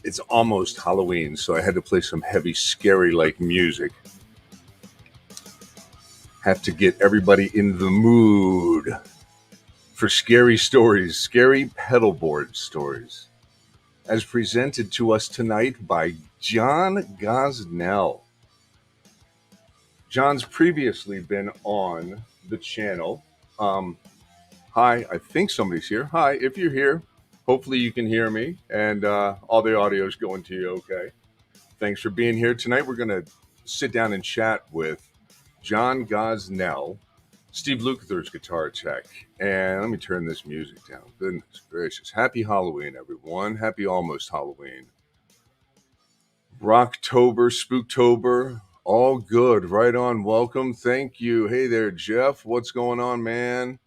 It's almost Halloween, so I had to play some heavy, scary like music. Have to get everybody in the mood for scary stories, scary pedalboard stories, as presented to us tonight by John Gosnell. John's previously been on the channel. Hi, I think somebody's here. Hi, if you're here, hopefully you can hear me and all the audio is going to you okay. Thanks for being here tonight. We're going to sit down and chat with John Gosnell, Steve Lukather's Guitar Tech. And let me turn this music down. Goodness gracious. Happy Halloween, everyone. Happy almost Halloween. Rocktober, Spooktober, all good. Right on. Welcome. Thank you. Hey there, Jeff. What's going on, man?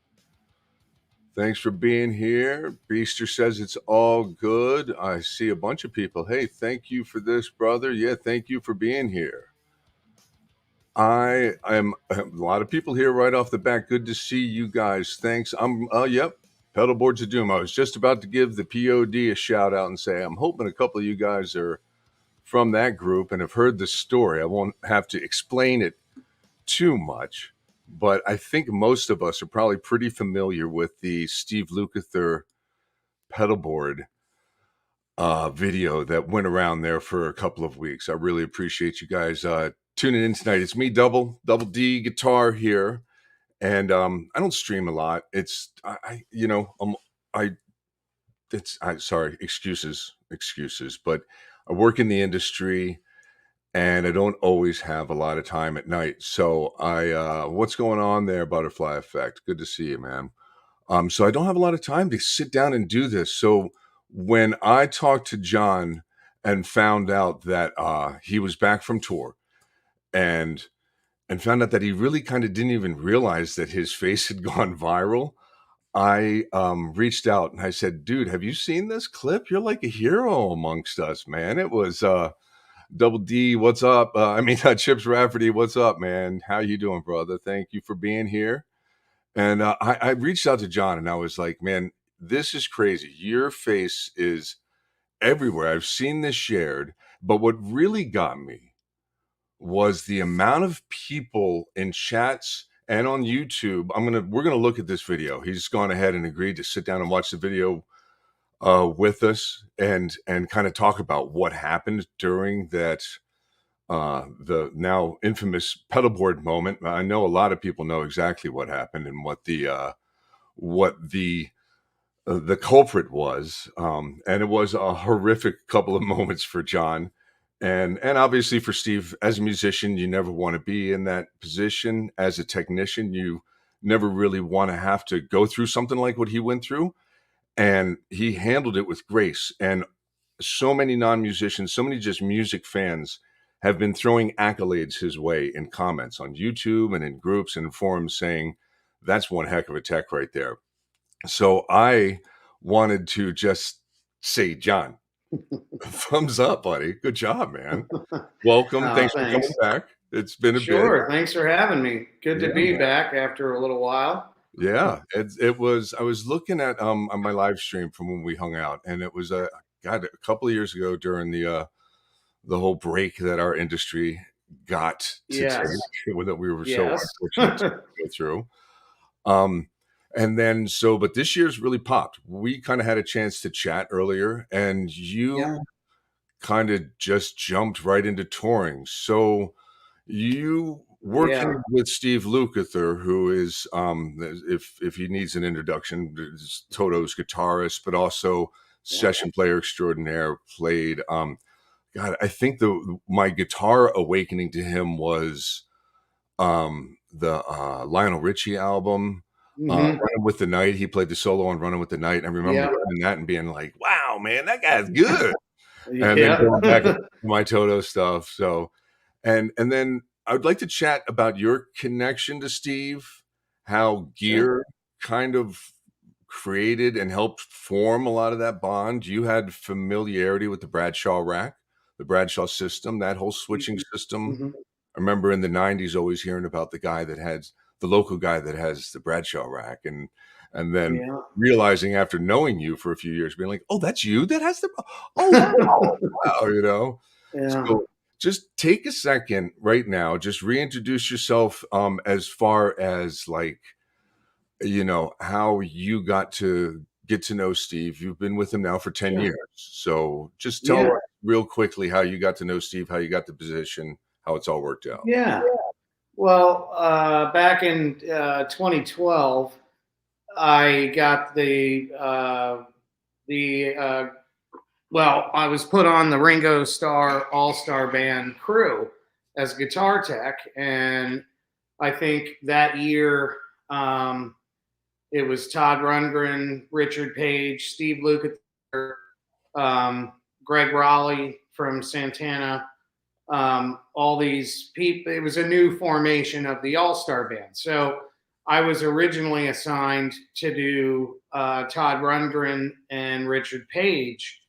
Thanks for being here. Beaster says it's all good. I see a bunch of people. Hey, thank you for this, brother. Yeah, thank you for being here. I am a lot of people here right off the bat. Good to see you guys. Thanks. Yep. Pedalboards of Doom. I was just about to give the POD a shout out and say I'm hoping a couple of you guys are from that group and have heard the story. I won't have to explain it too much, but I think most of us are probably pretty familiar with the Steve Lukather pedalboard video that went around there for a couple of weeks. I really appreciate you guys tuning in tonight. It's me, Double D Guitar here, and I don't stream a lot. It's sorry, excuses, but I work in the industry and I don't always have a lot of time at night. So what's going on there, Butterfly Effect? Good to see you, man. So I don't have a lot of time to sit down and do this. So when I talked to John and found out that he was back from tour and found out that he really kind of didn't even realize that his face had gone viral, I reached out and I said, dude, have you seen this clip? You're like a hero amongst us, man. It was Double D, what's up? Chips Rafferty, what's up, man? How you doing, brother? Thank you for being here. And I reached out to John and I was like, man, this is crazy. Your face is everywhere. I've seen this shared. But what really got me was the amount of people in chats and on YouTube. We're gonna look at this video. He's gone ahead and agreed to sit down and watch the video with us and kind of talk about what happened during that the now infamous pedalboard moment. I know a lot of people know exactly what happened and what the culprit was, and it was a horrific couple of moments for John. And obviously for Steve, as a musician, you never want to be in that position. As a technician, you never really want to have to go through something like what he went through. And he handled it with grace. And so many non-musicians, so many just music fans have been throwing accolades his way in comments on YouTube and in groups and forums saying, that's one heck of a tech right there. So I wanted to just say, John, thumbs up, buddy. Good job, man. Welcome. Thanks for coming back. It's been a bit. Sure. Thanks for having me. Good to be back after a little while. Yeah, it was. I was looking at on my live stream from when we hung out, and it was a couple of years ago during the whole break that our industry got to take, that we were so unfortunate to go through. And then but this year's really popped. We kind of had a chance to chat earlier, and you kind of just jumped right into touring. So you working with Steve Lukather, who is if he needs an introduction, is Toto's guitarist, but also session player extraordinaire. Played I think my guitar awakening to him was Lionel Richie album, Hmm. Running with the Night. He played the solo on Running with the Night, and I remember Yeah. learning that and being like, "Wow, man, that guy's good." And then Yeah. going back to my Toto stuff. So, and then I would like to chat about your connection to Steve, how Sure. gear kind of created and helped form a lot of that bond. You had familiarity with the Bradshaw rack, the Bradshaw system, that whole switching system. Hmm. I remember in the 90s always hearing about the local guy that has the Bradshaw rack, and then Yeah. realizing after knowing you for a few years, being like, "Oh, that's you that has the oh, wow," you know? Yeah. So just take a second right now, just reintroduce yourself as far as like, how you got to get to know Steve. You've been with him now for 10 Sure. years. So just tell Yeah. us real quickly how you got to know Steve, how you got the position, how it's all worked out. Yeah. Well, back in 2012, I got the well, I was put on the Ringo Starr All Star Band crew as guitar tech, and I think that year it was Todd Rundgren, Richard Page, Steve Lukather, um, Greg Raleigh from Santana, all these people. It was a new formation of the All Star Band. So I was originally assigned to do Todd Rundgren and Richard Page,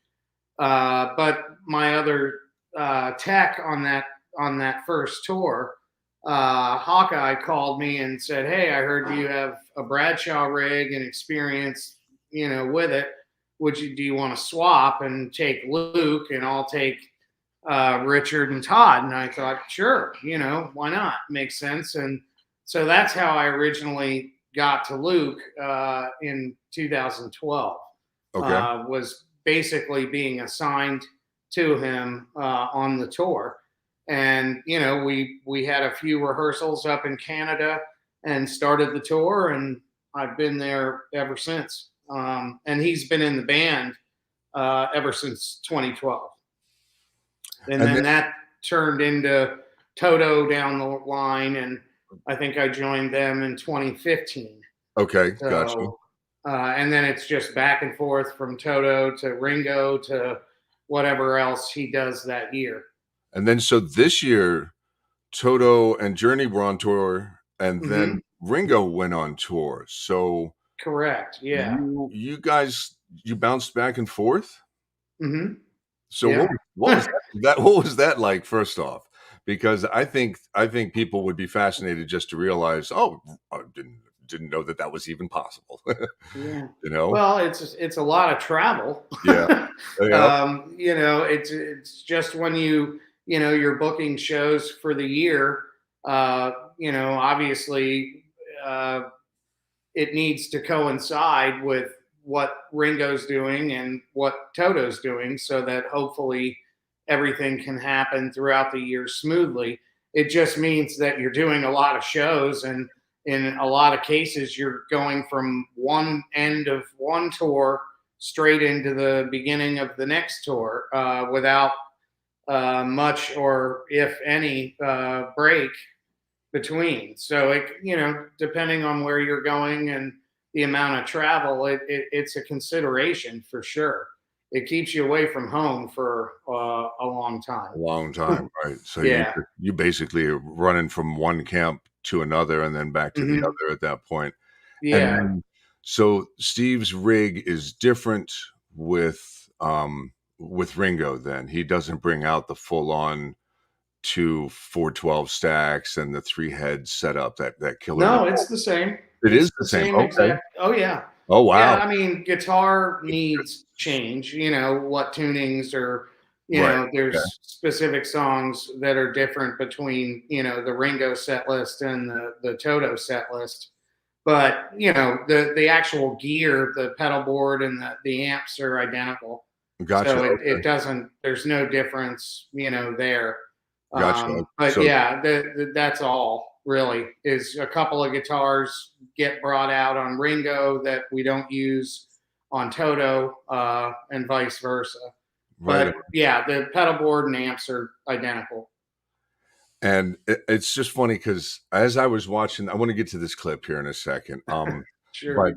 but my other tech on that first tour, Hawkeye called me and said, "Hey, I heard you have a Bradshaw rig and experience, with it. Do you want to swap and take Luke and I'll take Richard and Todd?" And I thought, sure, why not? Makes sense. And so that's how I originally got to Luke in 2012. Okay. Was basically being assigned to him on the tour, and we had a few rehearsals up in Canada and started the tour, and I've been there ever since. And he's been in the band ever since 2012. And And then then, that turned into Toto down the line, and I think I joined them in 2015. okay, gotcha. So, and then it's just back and forth from Toto to Ringo to whatever else he does that year. And then so this year, Toto and Journey were on tour, and Hmm. then Ringo went on tour. So Correct. Yeah. you guys you bounced back and forth? Hmm. So Yeah. what was what was that like, first off? Because I think people would be fascinated just to realize, "Oh, I didn't know that that was even possible." Yeah. You know? Well, it's a lot of travel. Yeah. Yeah. It's just when you're booking shows for the year. Obviously, uh, it needs to coincide with what Ringo's doing and what Toto's doing, so that hopefully everything can happen throughout the year smoothly. It just means that you're doing a lot of shows, and in a lot of cases, you're going from one end of one tour straight into the beginning of the next tour without much or if any break between. So depending on where you're going and the amount of travel, it's a consideration for sure. It keeps you away from home for a long A time. long time, right? So Yeah. you basically are running from one camp to another and then back to the Hmm. other at that point. And Yeah. then so Steve's rig is different with Ringo then. He doesn't bring out the full on 2 412 stacks and the 3 heads setup, that killer No, loop. it's the same. It It's is the the same, same okay. exact. Oh yeah. Oh, Yeah, wow. I mean, guitar needs change. What tunings or Right, okay. there's specific songs that are different between the Ringo set list and the Toto set list. But the actual gear, the pedal board, and the amps are identical. Gotcha, So it okay. doesn't. There's no difference, there. Gotcha, But so yeah, that's all really is a couple of guitars get brought out on Ringo that we don't use on Toto, and vice versa. right. But yeah, the pedal board and amps are identical. And it's just funny because as I was watching, I want to get to this clip here in a second. But Sure.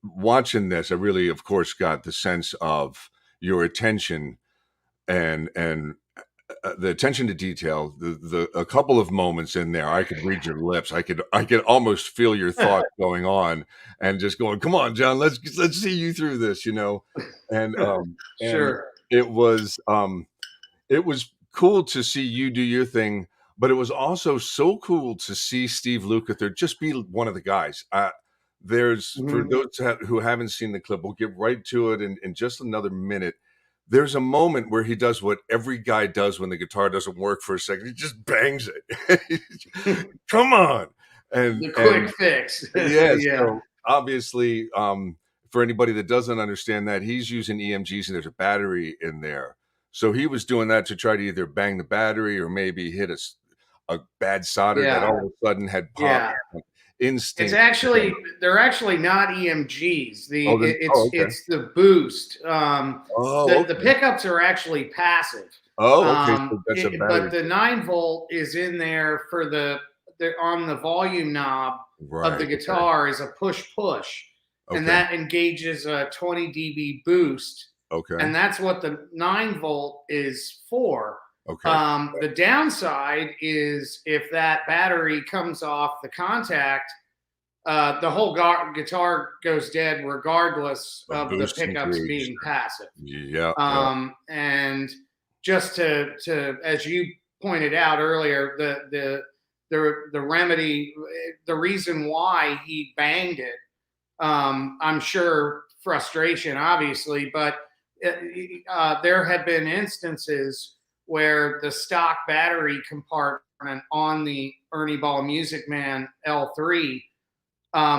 watching this, I really, of course, got the sense of your attention and the attention to detail. The a couple of moments in there, I could read your lips. I could almost feel your thoughts going on, and just going, "Come on, John, let's see you through this," you know. And Sure. it was cool to see you do your thing, but it was also so cool to see Steve Lukather just be one of the guys. There's for Mhm. those who haven't seen the clip, we'll get right to it in just another minute. There's a moment where he does what every guy does when the guitar doesn't work for a second. He just bangs it. Come on. The quick And fix. yeah, Yeah. so obviously, for anybody that doesn't understand that, he's using EMGs and there's a battery in there. So he was doing that to try to either bang the battery or maybe hit a bad solder that Yeah. all of a sudden had popped. Yeah. It's Instinct. actually they're actually not EMGs. Oh, then, oh, okay. It's the boost. Oh, The okay. pickups are actually passive. Oh, okay. So that's a But battery. the 9 volt is in there for the on the volume knob of the Right. Okay. guitar is a push push, and Okay. that engages a 20 dB boost, Okay. and that's what the 9 volt is for. Okay. The downside is if that battery comes off the contact, the whole guitar goes dead regardless A of the boost pickups engaged. being passive. Yeah. Yeah. And just to as you pointed out earlier, the remedy, the reason why he banged it, I'm sure frustration, obviously, but there have been instances where the stock battery compartment on the Ernie Ball Music Man L3,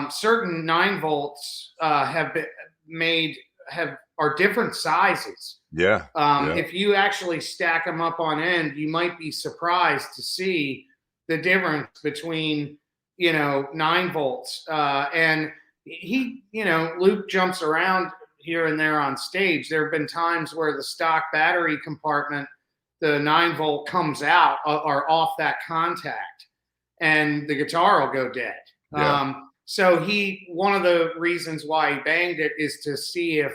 certain 9 volts have been made have are different sizes. Yeah. Yeah. If you actually stack them up on end, you might be surprised to see the difference between 9 volts and Luke jumps around here and there on stage. There have been times where the stock battery compartment, the 9 volt comes out or off that contact, and the guitar will go dead. Yeah. So one of the reasons why he banged it is to see if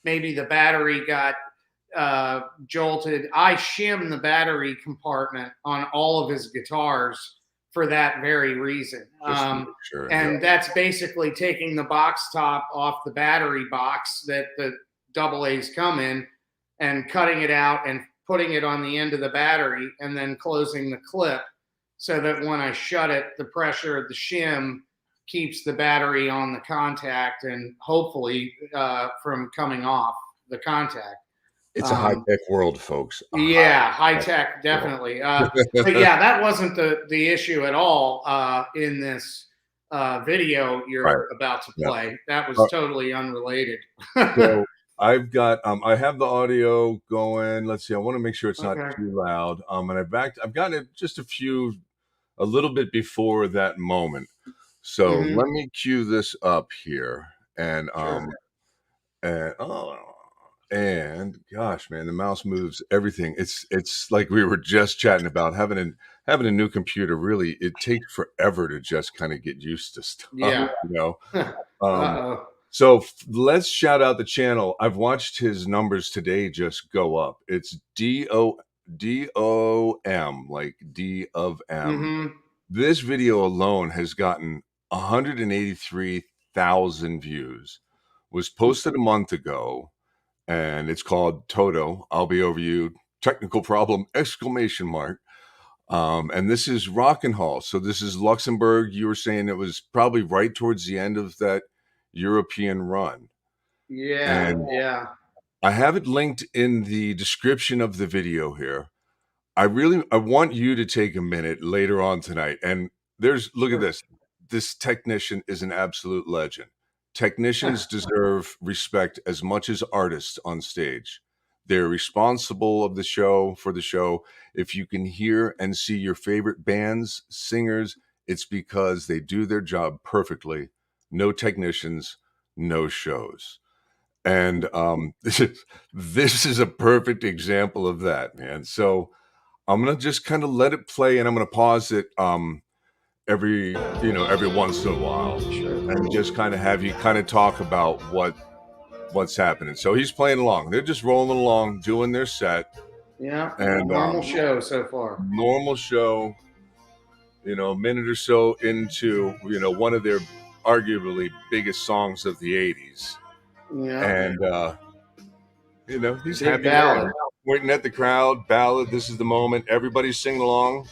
maybe the battery got jolted. I shim the battery compartment on all of his guitars for that very reason. Just to make sure. Yeah. And that's basically taking the box top off the battery box that the double A's come in and cutting it out and putting it on the end of the battery and then closing the clip so that when I shut it, the pressure of the shim keeps the battery on the contact and hopefully from coming off the contact. It's a high-tech world, folks. A Yeah, high high-tech tech, world. definitely. But yeah, that wasn't the issue at all in this video Right. you're about to Yeah. play. That was totally unrelated. So I've have the audio going. Let's see. I want to make sure it's not Okay. too loud. And I've gotten it just a little bit before that moment. So Hmm. let me cue this up here. And Sure. and oh and gosh, man, the mouse moves everything. It's like we were just chatting about having a new computer. Really, it takes forever to just kind of get used to stuff, Yeah. you know. Uh Um, oh. so let's shout out the channel. I've watched his numbers today just go up. It's DOM, like D of M. Hmm. This video alone has gotten 183,000 views. Was posted a month ago, and it's called Toto. I'll be over you. Technical problem! Exclamation mark. And this is Rock and Hall. So this is Luxembourg. You were saying it was probably right towards the end of that European run. Yeah. And Yeah. I have it linked in the description of the video here. I want you to take a minute later on tonight. And look at Sure. this. This technician is an absolute legend. Technicians deserve respect as much as artists on stage. They're responsible for the show. If you can hear and see your favorite bands, singers, it's because they do their job perfectly. No technicians, no shows. And this is a perfect example of that, man. So I'm gonna just kind of let it play, and I'm gonna pause it every once in a while, and Sure. just kind of have you kind of talk about what's happening. So he's playing along. They're just rolling along, doing their set, Yeah. and Normal show so far. normal show. A minute or so into one of their arguably biggest songs of the '80s, Yeah. and he's Big happy there, ballad. pointing at the crowd. Ballad. This is the moment. Everybody's singing along.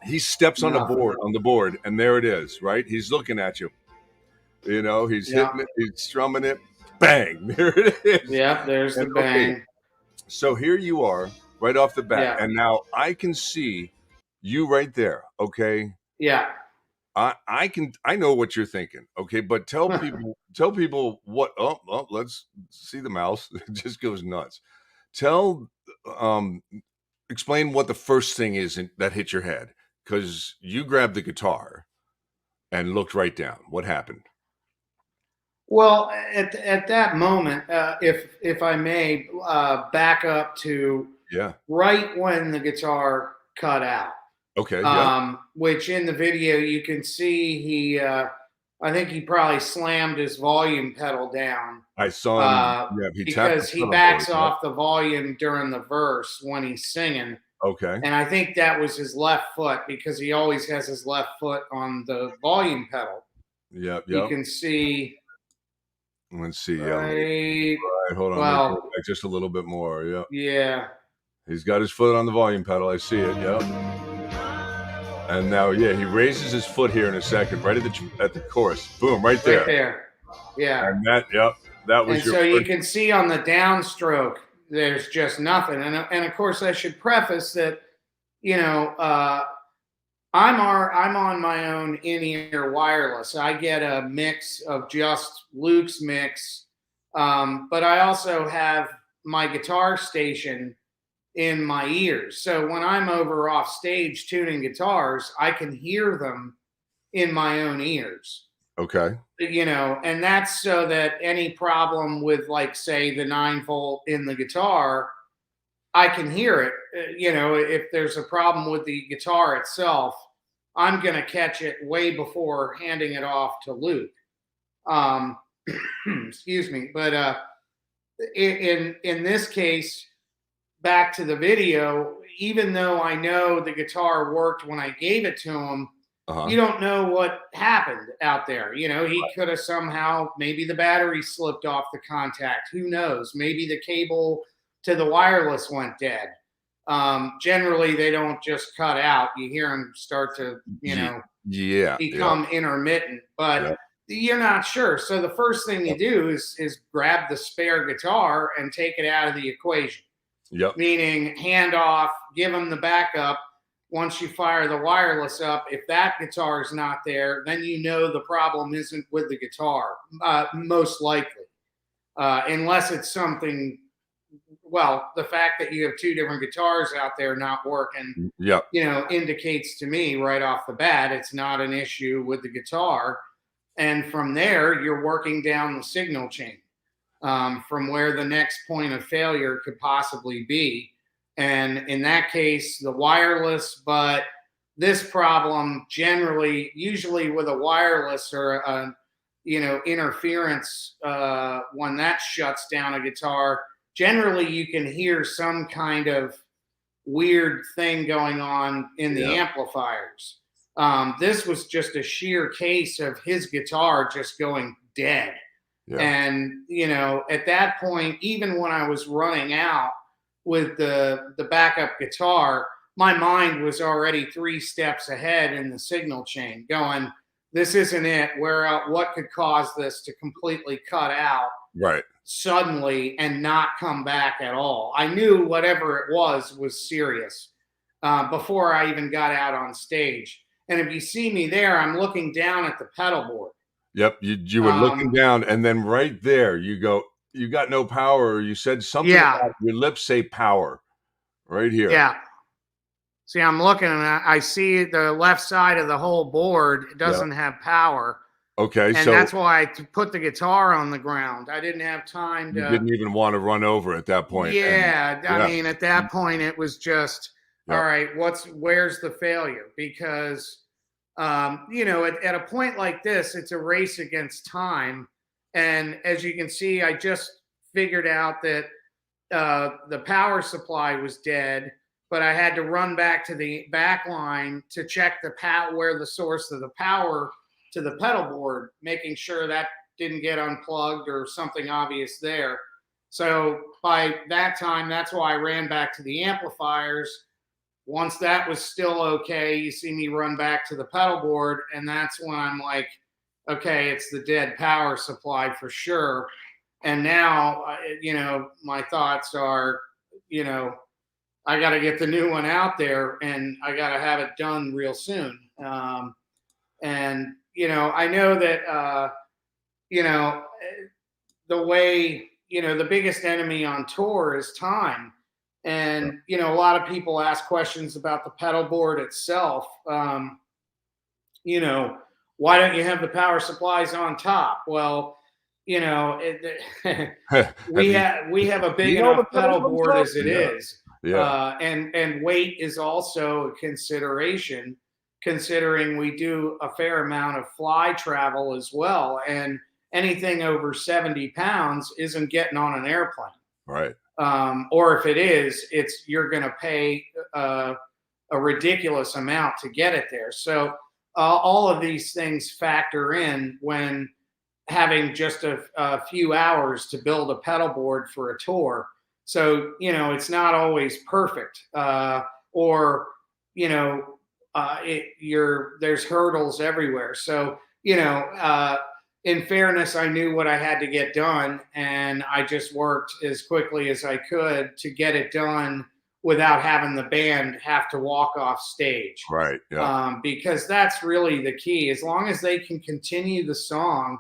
He steps on Nothing. the board, and there it is. Right. He's looking at you. He's Yeah. hitting it. He's strumming it. Bang! There it is. Yeah. There's the And okay, bang. so here you are, right off the bat, Yeah. and now I can see you right there. Okay. Yeah. I know what you're thinking, okay, but tell people what. Let's see the mouse. It just goes nuts. Tell um Explain what the first thing is that hit your head, because you grabbed the guitar and looked right down. What happened? Well, at that moment, if I may back up to Yeah. right when the guitar cut out, Okay. Yep. which in the video you can see I think he probably slammed his volume pedal down I saw him. Yeah, he tapped the because he pedal board. backs Yep. off the volume during the verse when he's singing. Okay. And I think that was his left foot because he always has his left foot on the volume pedal. Yep. You Yep. can see Let's see. Yeah. right. Hold on. Let me go Well, back just a little bit more. Yep. yeah, He's got his foot on the volume pedal. I see it. Yep. And now, yeah, he raises his foot here in a second, right at the chorus. Boom, right there. right there. Yeah. And that was And your so you first. can see on the downstroke, there's just nothing. And of course, I should preface that, you know, I'm on my own in-ear wireless. I get a mix of just Luke's mix, but I also have my guitar station in my ears. So when I'm over off stage tuning guitars, I can hear them in my own ears. Okay. And that's so that any problem with, like, say, the 9 volt in the guitar, I can hear it. If there's a problem with the guitar itself, I'm going to catch it way before handing it off to Luke. Um, excuse me. But in this case, back to the video, even though I know the guitar worked when I gave it to him, Uh-huh. you don't know what happened out there. He could have somehow, maybe the battery slipped off the contact. Who knows? Maybe the cable to the wireless went dead. Generally, they don't just cut out. You hear them start to, Yeah. become intermittent, but Yep. you're not sure. So the first thing you do is grab the spare guitar and take it out of the equation. Yep. Meaning hand off, give them the backup. Once you fire the wireless up, if that guitar is not there, then the problem isn't with the guitar, most likely. Unless it's something, well, the fact that you have two different guitars out there not working, Yep. indicates to me right off the bat it's not an issue with the guitar. And from there, you're working down the signal chain from where the next point of failure could possibly be. And in that case, the wireless, but this problem usually with a wireless or a, interference, when that shuts down a guitar, generally you can hear some kind of weird thing going on in the amplifiers. This was just a sheer case of his guitar just going dead. Yeah. And, at that point, even when I was running out with the backup guitar, my mind was already 3 steps ahead in the signal chain going, this isn't it. What could cause this to completely cut out Right. suddenly and not come back at all? I knew whatever it was serious before I even got out on stage. And if you see me there, I'm looking down at the pedal board. Yep. You were looking down, and then right there you go, you got no power, or you said something about your lips say power right here. Yeah. See, I'm looking and I see the left side of the whole board doesn't have power. Okay, And so that's why I put the guitar on the ground. I didn't have time you to. didn't even wanna run over at that point, and Yeah, I yeah. mean, at that point, it was just, all Yep. right, where's the failure? Because, at a point like this, it's a race against time. And as you can see, I just figured out that the power supply was dead, but I had to run back to the back line to check the where the source of the power to the pedal board, making sure that didn't get unplugged or something obvious there. So by that time, that's why I ran back to the amplifiers. Once that was still okay, you see me run back to the pedal board, and that's when I'm like, okay, it's the dead power supply for sure. And now, my thoughts are, you know, I got to get the new one out there, and I got to have it done real soon. And I know that you know the way, the biggest enemy on tour is time. And a lot of people ask questions about the pedal board itself. You know, why don't you have the power supplies on top? Well, Have you we have a big seen all the enough pedals pedal board themselves? as it Yeah, is, yeah, and weight is also a consideration, considering we do a fair amount of fly travel as well, and anything over 70 pounds isn't getting on an airplane. right. Or if it is, you're going to pay a ridiculous amount to get it there. So all of these things factor in when having just a few hours to build a pedal board for a tour. So it's not always perfect, or there's hurdles everywhere. So in fairness, I knew what I had to get done, and I just worked as quickly as I could to get it done without having the band have to walk off stage. Right, yeah. Because that's really the key. As long as they can continue the song,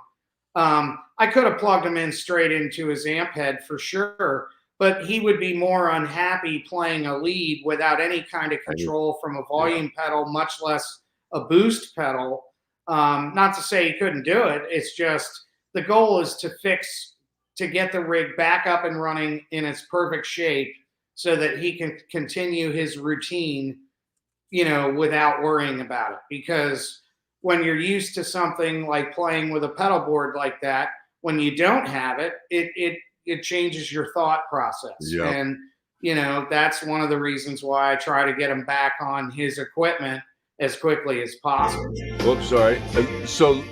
I could have plugged him in straight into his amp head for sure, but he would be more unhappy playing a lead without any kind of And you control from a yeah, volume pedal, much less a boost pedal. Not to say he couldn't do it. It's just the goal is to get the rig back up and running in its perfect shape so that he can continue his routine, without worrying about it. Because when you're used to something like playing with a pedal board like that, when you don't have it, it changes your thought process. yep. And that's one of the reasons why I try to get him back on his equipment as quickly as possible. Whoops, sorry. So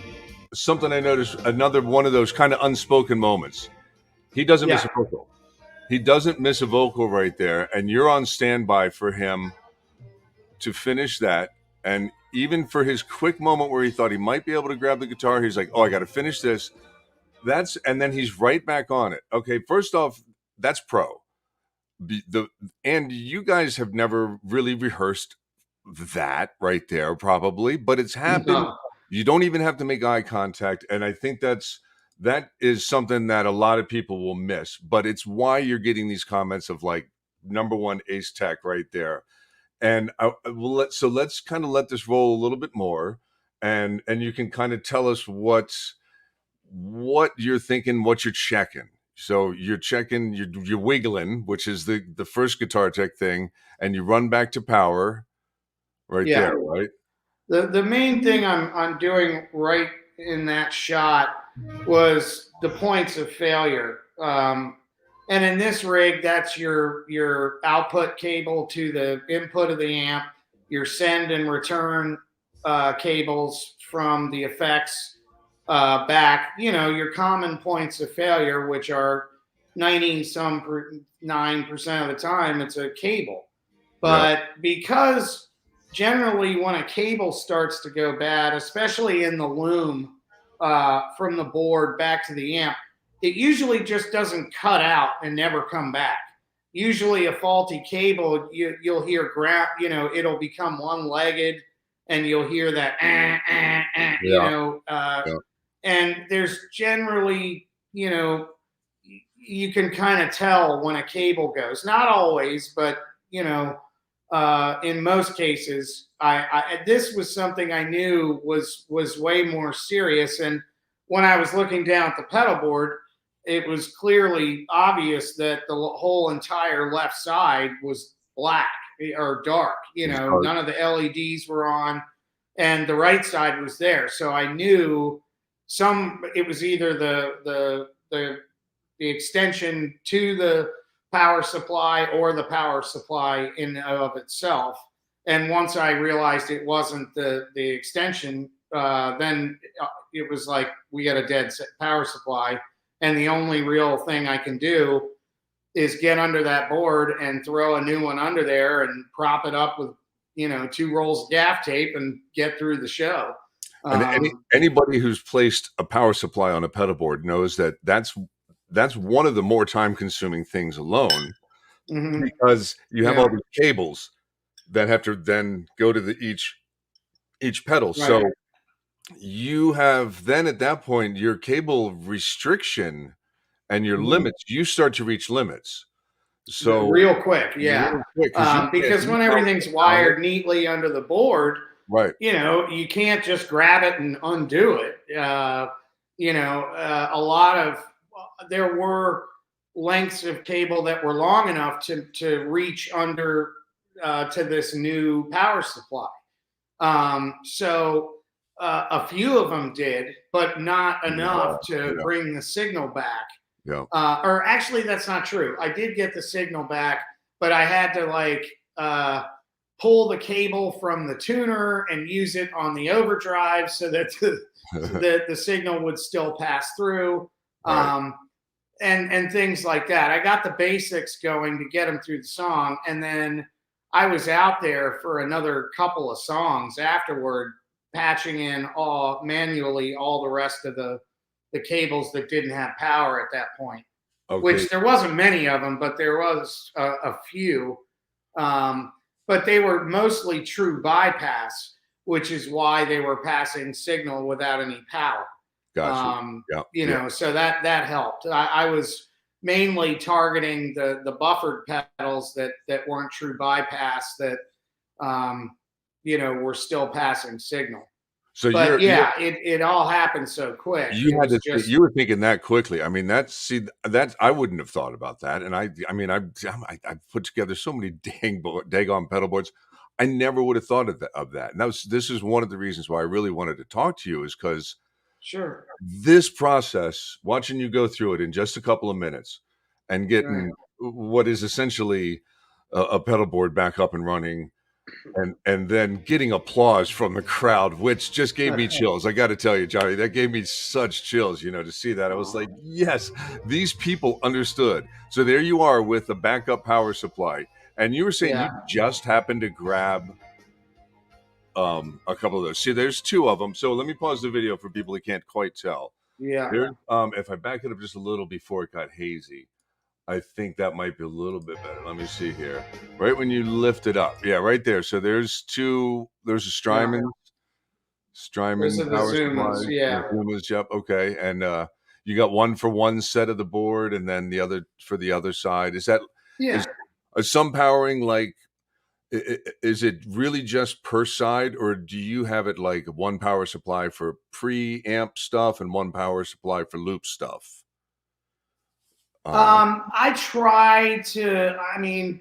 something I noticed, another one of those kind of unspoken moments. He doesn't miss Yeah. a vocal. He doesn't miss a vocal right there, and you're on standby for him to finish that. And even for his quick moment where he thought he might be able to grab the guitar, he's like, "Oh, I got to finish this." And then he's right back on it. Okay, first off, that's pro. And you guys have never really rehearsed that right there, probably, but it's happened. No. You don't even have to make eye contact, and I think that is something that a lot of people will miss. But it's why you're getting these comments of like number one ace tech right there. And let's kind of let this roll a little bit more, and you can kind of tell us what you're thinking, what you're checking. So you're checking, you're wiggling, which is the first Guitar Tech thing, and you run back to power right Yeah. there, right? The main thing I'm doing right in that shot was the points of failure. And in this rig, that's your output cable to the input of the amp, your send and return cables from the effects back. Your common points of failure, which are 99% of the time, it's a cable. Yeah, But because generally when a cable starts to go bad, especially in the loom, from the board back to the amp, it usually just doesn't cut out and never come back. Usually a faulty cable, you'll hear it'll become one-legged, and you'll hear that yeah, yeah. and there's generally, you can kind of tell when a cable goes. Not always, but in most cases, this was something I knew was way more serious. And when I was looking down at the pedal board, it was clearly obvious that the whole entire left side was black or dark. You It's know, hard. none of the LEDs were on, and the right side was there. So I knew it was either the extension to the power supply or the power supply in and of itself. And once I realized it wasn't the extension, then it was like we got a dead power supply, and the only real thing I can do is get under that board and throw a new one under there and prop it up with 2 rolls of gaff tape and get through the show. And Um, anybody who's placed a power supply on a pedal board knows that that's one of the more time-consuming things alone, mhm, because you have all yeah, these cables that have to then go to each pedal. So right. you have then at that point your cable restriction and your Mhm. limits, you start to reach limits. So Real quick, yeah. real quick, because Because you when power everything's down it. wired neatly under the board, Right. you can't just grab it and undo it. A lot of there were lengths of cable that were long enough to reach under to this new power supply. So a few of them did, but not Yeah, enough to yeah, bring the signal back. yeah. Or actually, that's not true. I did get the signal back, but I had to pull the cable from the tuner and use it on the overdrive so that the signal would still pass through. Right. Um, and things like that. I got the basics going to get them through the song, and then I was out there for another couple of songs afterward, patching in all manually all the rest of the cables that didn't have power at that point. Okay. Which there wasn't many of them, but there was a few. Um, but they were mostly true bypass, which is why they were passing signal without any power. Gotcha. Yeah, yeah. So that helped. I was mainly targeting the buffered pedals that weren't true bypass that were still passing signal. So But yeah, it all happened so quick. you It had was to think, just you were thinking that quickly. I mean, that's I wouldn't have thought about that. And I mean, I put together so many daggone pedal boards. I never would have thought of that. And this is one of the reasons why I really wanted to talk to you, is because sure, this process, watching you go through it in just a couple of minutes and right, getting what is essentially a pedal board back up and running, and then getting applause from the crowd, which just gave me chills. I got to tell you, Johnny, that gave me such chills, to see that. I was like, yes, these people understood. So there you are with the backup power supply. And you were saying you yeah, just happened to grab a couple of those. See, there's two of them. So let me pause the video for people who can't quite tell. yeah. There, if I back it up just a little before it got hazy, I think that might be a little bit better. Let me see here. Right when you lift it up. Yeah, right there. So there's a Yeah, those Strymon are the power Zumas. supply. The Yeah, Zumas, yep, okay. And you got one for one set of the board and then the other for the other side. Is yeah. is some powering like is it really just per side, or do you have it like one power supply for preamp stuff and one power supply for loop stuff? Um, I try to. I mean,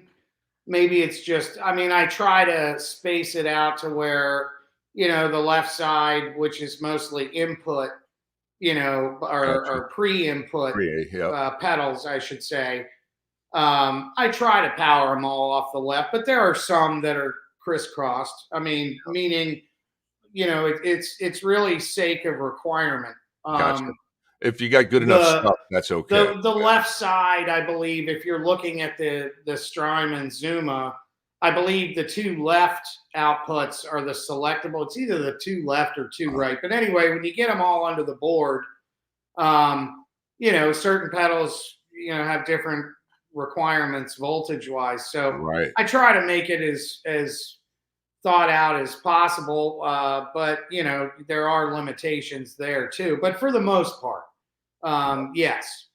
maybe it's just. I mean, I try to space it out to where the left side, which is mostly input, gotcha. or pre-input Pre, yep. pedals, I should say. I try to power them all off the left, but there are some that are crisscrossed. I mean, meaning it's really sake of requirement. Gotcha. If you got good enough The stuff, that's okay. the left side, I believe, if you're looking at the Strymon Zuma, I believe the two left outputs are the selectable. It's either the two left or two right. But anyway, when you get them all under the board, certain pedals, have different requirements voltage wise. So Right. I try to make it as thought out as possible. But there are limitations there too. But for the most part, yes.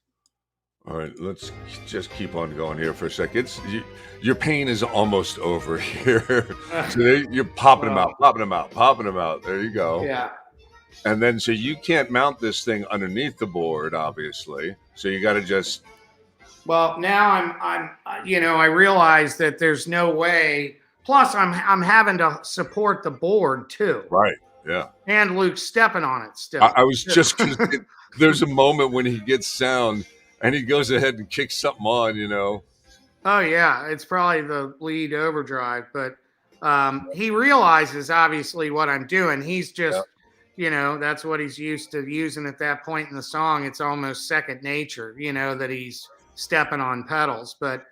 All right, let's just keep on going here for a second. Your pain is almost over here. So there, you're popping them out, Well, popping them out, popping them out. There you go. yeah. And then, so you can't mount this thing underneath the board, obviously. So you got to just Well, now I realize that there's no way. Plus, I'm having to support the board too, right. Yeah. and Luke's stepping on it I still. was just gonna say, there's a moment when he gets sound and he goes ahead and kicks something on. Oh yeah, it's probably the lead overdrive, but he realizes obviously what I'm doing. He's Yeah. just, that's what he's used to using at that point in the song. It's almost second nature, that he's stepping on pedals. But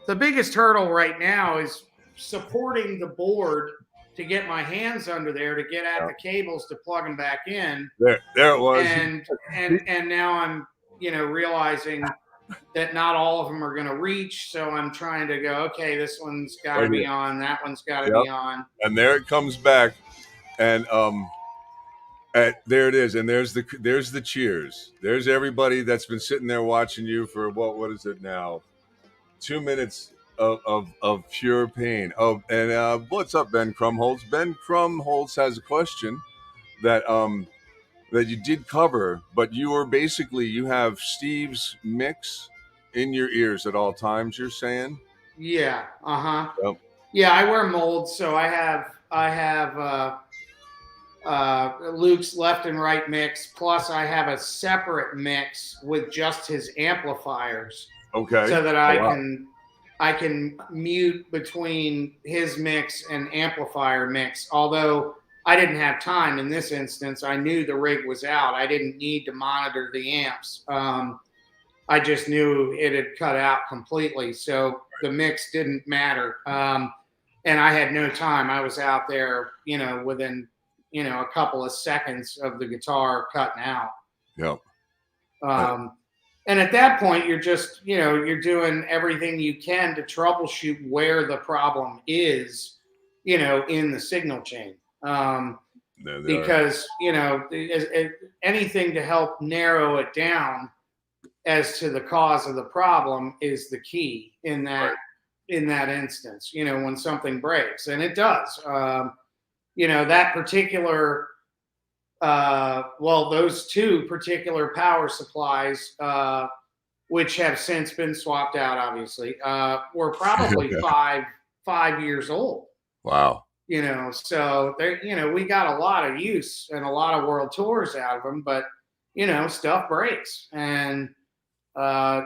the biggest hurdle right now is supporting the board to get my hands under there to get at Yeah. the cables to plug them back in. There it was. And now I'm, realizing that not all of them are going to reach. So I'm trying to go, okay, this one's got to Right be here. on, that one's got to Yep. be on. And there it comes back. And there it is. And there's the cheers. There's everybody that's been sitting there watching you for what is it now? 2 minutes of pure pain. Oh, and what's up, Ben Crumholtz? Ben Crumholtz has a question that you did cover, but you have Steve's mix in your ears at all times, you're saying? Yeah. Uh-huh. Yep. Yeah. I wear molds. So I have, Luke's left and right mix. Plus I have a separate mix with just his amplifiers Okay. so that Oh, wow. I can mute between his mix and amplifier mix. Although I didn't have time in this instance, I knew the rig was out. I didn't need to monitor the amps. I just knew it had cut out completely, so the mix didn't matter. And I had no time. I was out there, within a couple of seconds of the guitar cutting out. Yep. And at that point, you're just, you're doing everything you can to troubleshoot where the problem is, in the signal chain. Because, anything to help narrow it down as to the cause of the problem is the key in that instance, when something breaks, and it does. That particular those two particular power supplies, which have since been swapped out, obviously, were probably 5 years old. Wow. So they, we got a lot of use and a lot of world tours out of them, but stuff breaks, and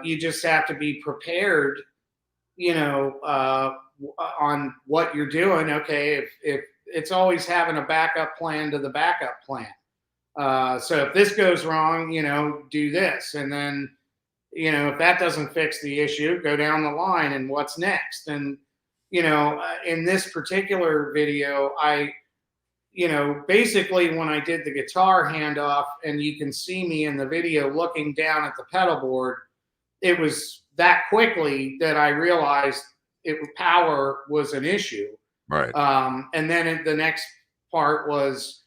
you just have to be prepared, on what you're doing. Okay, if it's always having a backup plan to the backup plan. So if this goes wrong, do this. And then, if that doesn't fix the issue, go down the line and what's next. And, in this particular video, basically when I did the guitar handoff, and you can see me in the video looking down at the pedal board, it was that quickly that I realized power was an issue. Right. And then the next part was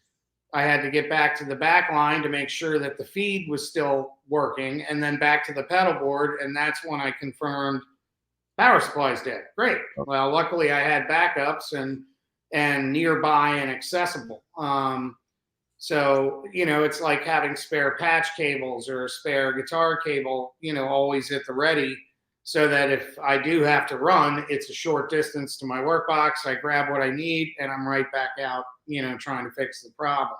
I had to get back to the back line to make sure that the feed was still working, and then back to the pedal board. And that's when I confirmed power supply's dead. Great. Well, luckily I had backups and nearby and accessible. So, it's like having spare patch cables or a spare guitar cable, always at the ready, so that if I do have to run, it's a short distance to my workbox. I grab what I need and I'm right back out, trying to fix the problem.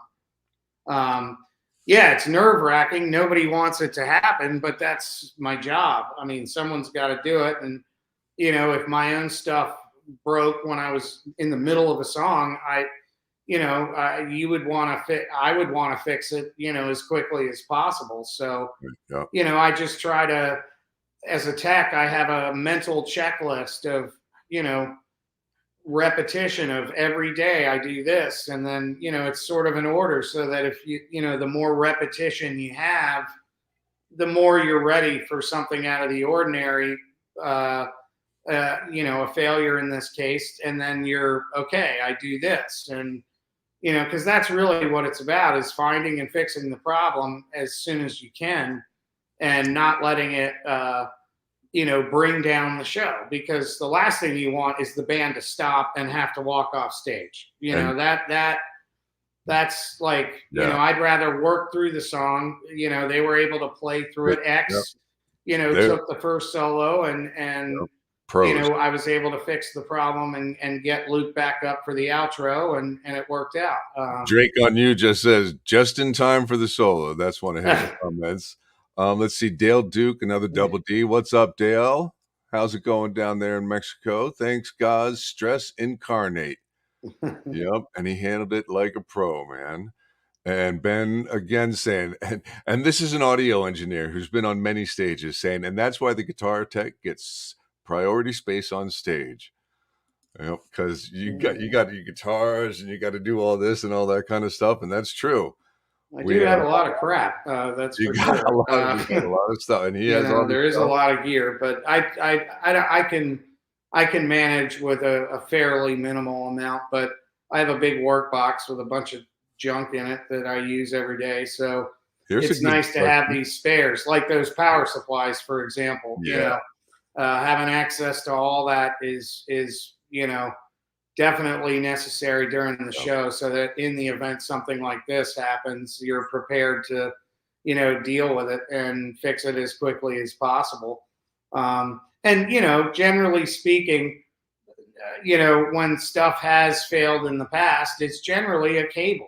Yeah, it's nerve wracking. Nobody wants it to happen, but that's my job. I mean, someone's got to do it. And, if my own stuff broke when I was in the middle of a song, I would want to fix it, as quickly as possible. So, Yep. I just try to, as a tech, I have a mental checklist of, repetition of every day I do this. And then, it's sort of an order, so that if the more repetition you have, the more you're ready for something out of the ordinary, a failure in this case. And then you're okay, I do this. And, because that's really what it's about, is finding and fixing the problem as soon as you can. and not letting it, bring down the show, because the last thing you want is the band to stop and have to walk off stage. And That's like, yeah, I'd rather work through the song. They were able to play through it. yep, X, they're, took the first solo, and pros. I was able to fix the problem and get Luke back up for the outro, and it worked out. Drake on You just says, "Just in time for the solo." That's one of his comments. Let's see, Dale Duke, another double D. What's up, Dale? How's it going down there in Mexico? Thanks, guys. Stress incarnate. Yep, and he handled it like a pro, man. And Ben again saying, and this is an audio engineer who's been on many stages saying, and that's why the Guitar Tech gets priority space on stage. Because you got your guitars and you got to do all this and all that kind of stuff, and that's true. I do have a lot of crap, that's You for got sure. you got a lot of stuff, and he has all this There is a stuff. lot of gear, but I can manage with a fairly minimal amount. But I have a big work box with a bunch of junk in it that I use every day. So Here's a it's good nice to have question. these spares, like those power supplies, for example. Yeah, Having access to all that is definitely necessary during the yeah, show, so that in the event something like this happens, you're prepared to deal with it and fix it as quickly as possible. And generally speaking, when stuff has failed in the past, it's generally a cable,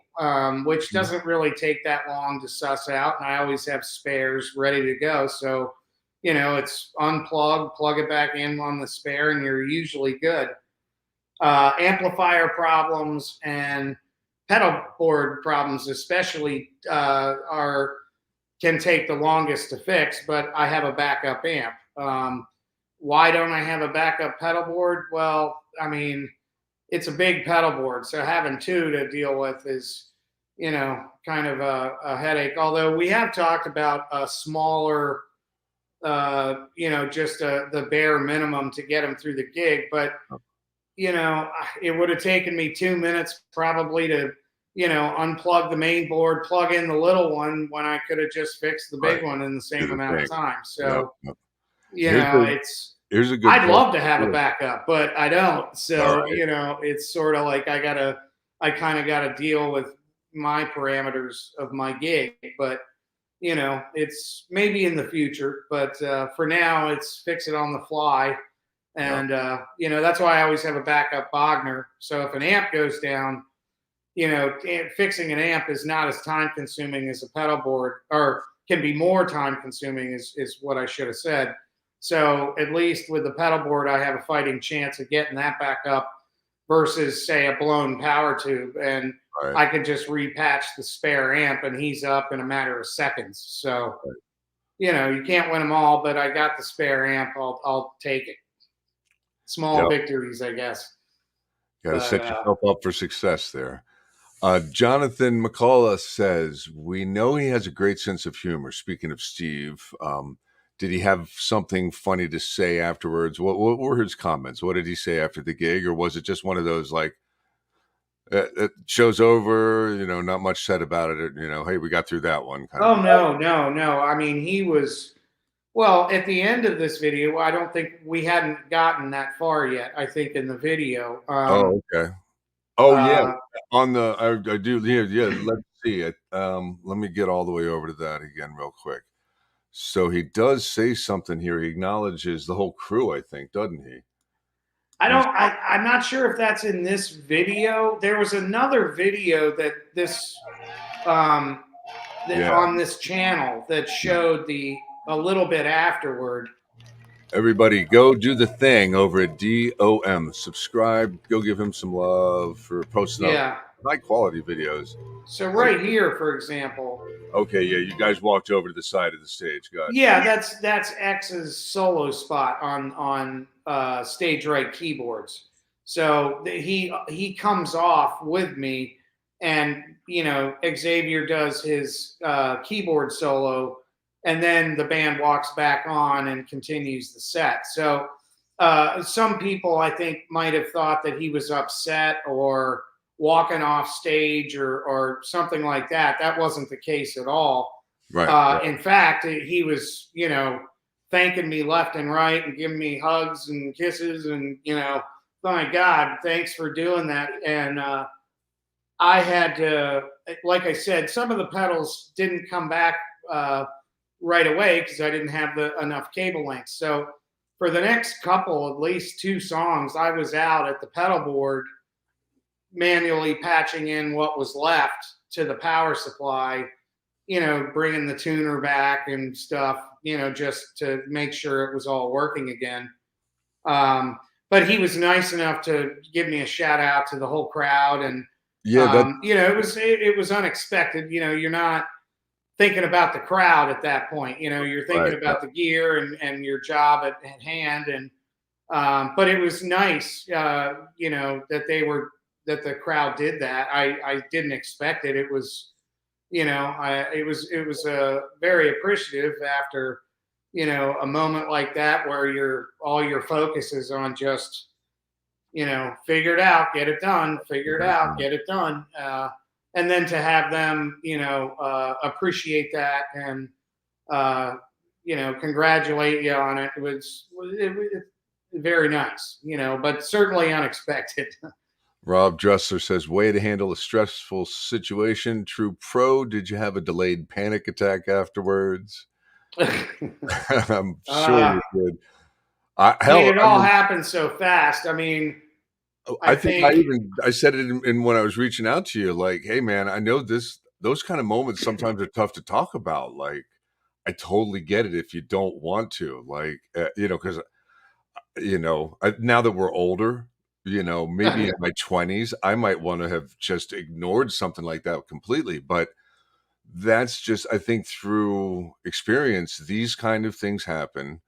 which doesn't really take that long to suss out. And I always have spares ready to go. So, it's unplug, plug it back in on the spare, and you're usually good. Amplifier problems and pedal board problems, especially, can take the longest to fix. But I have a backup amp. Why don't I have a backup pedal board? Well, I mean, it's a big pedal board, so having two to deal with is, kind of a headache. Although we have talked about a smaller, just the bare minimum to get them through the gig. But it would have taken me 2 minutes probably to, unplug the main board, plug in the little one, when I could have just fixed the big right. one in the Do same the amount of thing. time. Yep, So, yep. Here's a good I'd question. love to have a backup, but I don't. All So, right. it's sort of like I kind of got to deal with my parameters of my gig. But, it's maybe in the future. But for now, it's fix it on the fly. Yep. And, that's why I always have a backup Bogner. So if an amp goes down, fixing an amp is not as time consuming as a pedal board, or can be more time consuming, is what I should have said. So at least with the pedal board, I have a fighting chance of getting that back up versus, say, a blown power tube. And Right. I could just repatch the spare amp and he's up in a matter of seconds. So, Right. you can't win them all, but I got the spare amp. I'll take it. Small Yep. victories, I guess. Got to But set yourself up for success there. Jonathan McCullough says, "We know he has a great sense of humor." Speaking of Steve, did he have something funny to say afterwards? What were his comments? What did he say after the gig, or was it just one of those like, show's over, not much said about it, or, hey, we got through that one kind of oh, a. no. I mean, he was, well, at the end of this video. I don't think we hadn't gotten that far yet. I think in the video. Oh, okay. Oh yeah, Uh, on the I do, yeah. Let's see it. Let me get all the way over to that again real quick. So he does say something here. He acknowledges the whole crew, I think, doesn't he? I He's don't. I'm not sure if that's in this video. There was another video that yeah. on this channel that showed a little bit afterward. Everybody, go do the thing over at DOM. Subscribe. Go give him some love for posting up Yeah. high quality videos. So right here, for example. Okay, yeah, you guys walked over to the side of the stage. Got it. Yeah, that's X's solo spot on stage right keyboards. So he comes off with me, and Xavier does his keyboard solo, and then the band walks back on and continues the set. So some people, I think, might have thought that he was upset or walking off stage or something like that. That wasn't the case at all. Right, right. In fact, he was, thanking me left and right and giving me hugs and kisses and, my God, thanks for doing that. And I had to, like I said, some of the pedals didn't come back uh, right away because I didn't have the enough cable lengths. So for the next couple, at least two songs, I was out at the pedal board manually patching in what was left to the power supply, bringing the tuner back and stuff, just to make sure it was all working again. Um, but he was nice enough to give me a shout out to the whole crowd, and Yeah, that it was unexpected. You're not thinking about the crowd at that point. You're thinking right, about the gear and your job at hand, and but it was nice, that the crowd did that. I didn't expect it. It was, it was very appreciative after, a moment like that where all your focus is on just, figure it out, get it done, figure it out, get it done. And then to have them, appreciate that and, uh, congratulate you on it was very nice, but certainly unexpected. Rob Dressler says, "Way to handle a stressful situation. True pro. Did you have a delayed panic attack afterwards?" I'm sure uh, you did. it all happened so fast. I mean, I I think I think, even I said it in when I was reaching out to you, like, "Hey, man, I know those kind of moments sometimes are tough to talk about. Like, I totally get it if you don't want to, like, because now that we're older, maybe in my 20s, I might want to have just ignored something like that completely. But that's just, I think, through experience, these kind of things happen.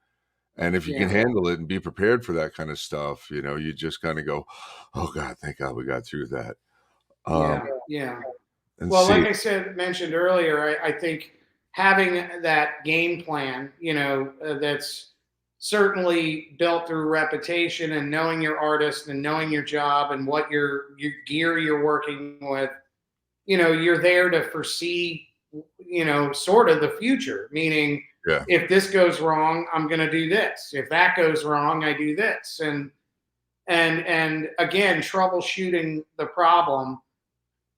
And if you can yeah, handle it and be prepared for that kind of stuff, you just kind of go, oh God, thank God we got through that. Um, yeah, yeah. and Well, like see, I mentioned earlier, I think having that game plan, that's certainly built through repetition and knowing your artist and knowing your job and what your gear you're working with, you're there to foresee, sort of the future, meaning yeah, if this goes wrong, I'm going to do this. If that goes wrong, I do this. And again, troubleshooting the problem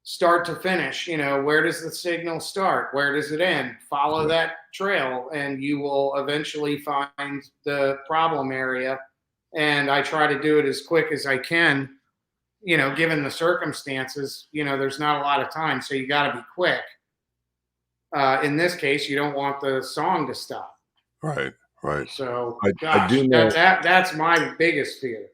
start to finish. Where does the signal start? Where does it end? Follow yeah, that trail, and you will eventually find the problem area. And I try to do it as quick as I can. Given the circumstances, there's not a lot of time, so you got to be quick. In this case, you don't want the song to stop. right, right. So, I do gosh, know that's my biggest fear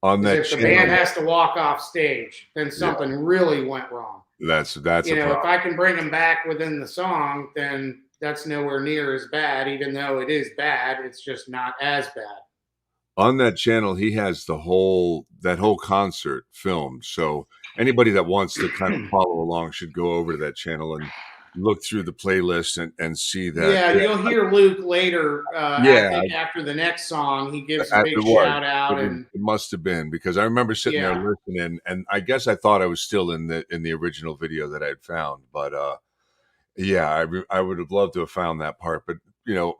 on is that if the band channel, has to walk off stage, then yeah, something really went wrong. that's a If problem. I can bring them back within the song, then that's nowhere near as bad. Even though it is bad, it's just not as bad. On that channel, he has that whole concert filmed, so anybody that wants to kind of follow along should go over to that channel and look through the playlist and see that. Yeah, Yeah, you'll hear Luke later. I yeah, think after the next song, he gives a it big was. shout out, and It must have been because I remember sitting there yeah, listening, and I guess I thought I was still in the original video that I'd found, but, yeah, I would have loved to have found that part, but,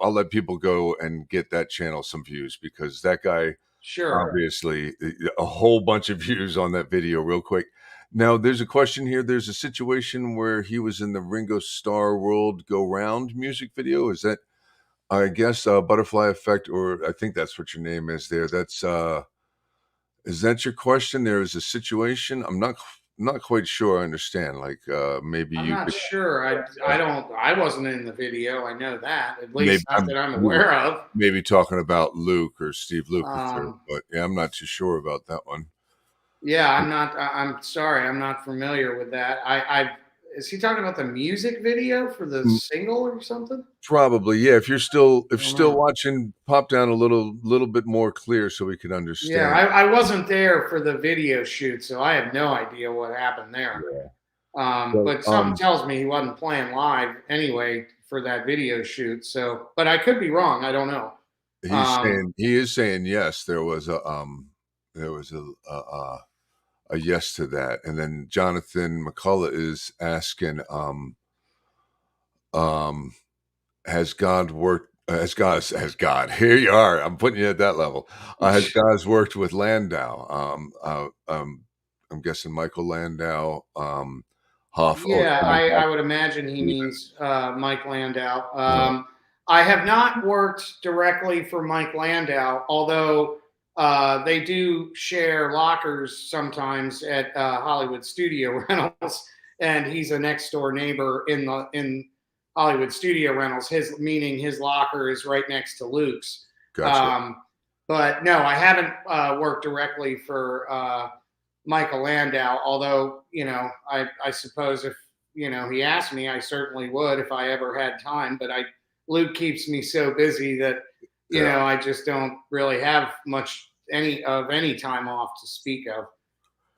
I'll let people go and get that channel some views because that guy sure, obviously, a whole bunch of views on that video real quick. Now, there's a question here. There's a situation where he was in the Ringo Starr World Go Round music video. Is that, I guess, Butterfly Effect, or I think that's what your name is there. Is that your question? There is a situation. I'm not quite sure I understand. Like, maybe I'm you not could, sure. I wasn't in the video. I know that, at maybe, least not that I'm we were aware of. maybe talking about Luke or Steve Lukather, Um, but yeah, I'm not too sure about that one. yeah, I'm not. I'm sorry, I'm not familiar with that. Is he talking about the music video for the single or something? Probably, yeah. If I you're don't still know. watching, pop down a little bit more clear so we can Yeah, understand. I wasn't there for the video shoot, so I have no idea what happened there. Yeah. So, But something tells me he wasn't playing live anyway for that video shoot. So, but I could be wrong. I don't know. Um, he is saying yes. There was a yes to that, and then Jonathan McCullough is asking, um, has God worked has God here you are, I'm putting you at that level. Has God's worked with Landau? I'm guessing Michael Landau, Hoff or Yeah, Landau. I would imagine he means Mike Landau. Right, I have not worked directly for Mike Landau, although they do share lockers sometimes at Hollywood Studio Rentals, and he's a next door neighbor in Hollywood Studio Rentals. His meaning his locker is right next to Luke's. gotcha. Um, but no, I haven't worked directly for Michael Landau. Although, I suppose if he asked me, I certainly would if I ever had time. But Luke keeps me so busy that Yeah. I just don't really have much any time off to speak of.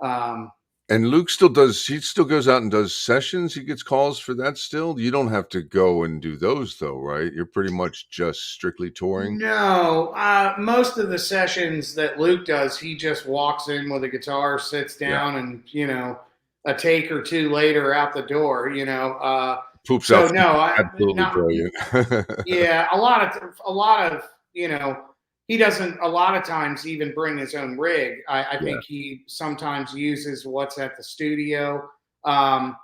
Um, And Luke he still goes out and does sessions? He gets calls for that still? You don't have to go and do those though, right? You're pretty much just strictly touring? No, most of the sessions that Luke does, he just walks in with a guitar, sits Yeah. down, and a take or two later out the door. Poops out So something no, I absolutely not. brilliant. Yeah, a lot of he doesn't a lot of times even bring his own rig. I Yeah, think he sometimes uses what's at the studio. Um,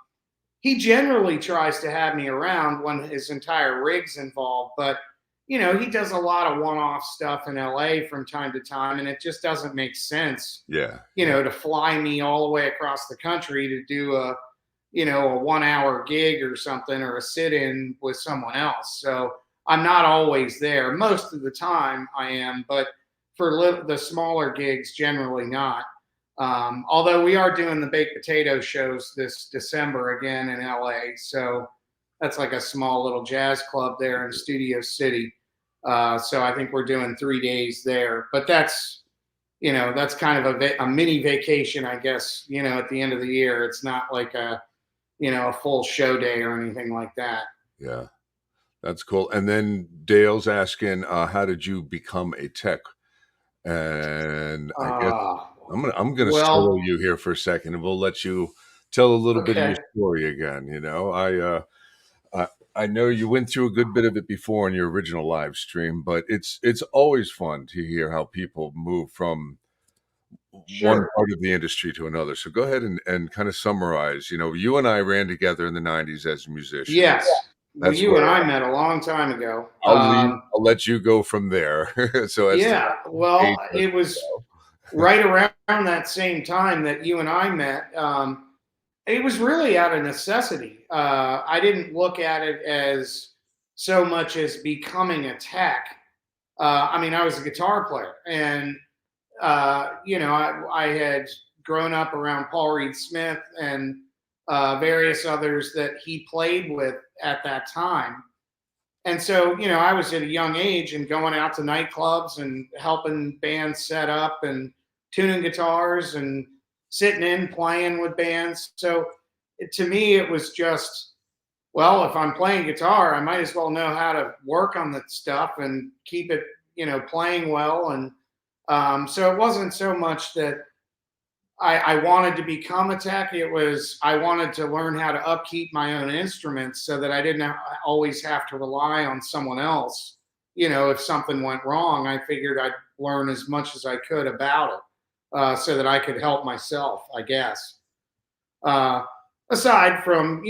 he generally tries to have me around when his entire rig's involved, but he does a lot of one-off stuff in LA from time to time, and it just doesn't make sense, yeah, yeah, to fly me all the way across the country to do a 1 hour gig or something, or a sit-in with someone else. So I'm not always there. Most of the time I am, but for the smaller gigs, generally not. Although we are doing the baked potato shows this December again in LA. So that's like a small little jazz club there in Studio City. So I think we're doing 3 days there, but that's kind of a mini vacation, I guess, at the end of the year. It's not like a full show day or anything like that. yeah. That's cool. And then Dale's asking, how did you become a tech? And I guess Uh, I'm gonna solo well, you here for a second, and we'll let you tell a little bit of your okay. story again. I I know you went through a good bit of it before in your original live stream, but it's always fun to hear how people move from one Sure. part of the industry to another. So go ahead and kind of summarize. You and I ran together in the '90s as musicians. Yes. Well, That's you and where I met a long time ago. I'll let you go from there so as to Yeah. Well, age it was myself. right around that same time that you and I met. It was really out of necessity. I didn't look at it as so much as becoming a tech. I mean, I was a guitar player, and I had grown up around Paul Reed Smith and various others that he played with at that time. And so, I was at a young age and going out to nightclubs and helping bands set up and tuning guitars and sitting in playing with bands. So to me, it was just, well, if I'm playing guitar, I might as well know how to work on the stuff and keep it, playing well. And so it wasn't so much that I wanted to become a tech. It was I wanted to learn how to upkeep my own instruments so that I didn't always have to rely on someone else. If something went wrong, I figured I'd learn as much as I could about it, so that I could help myself, I guess. Uh, Aside from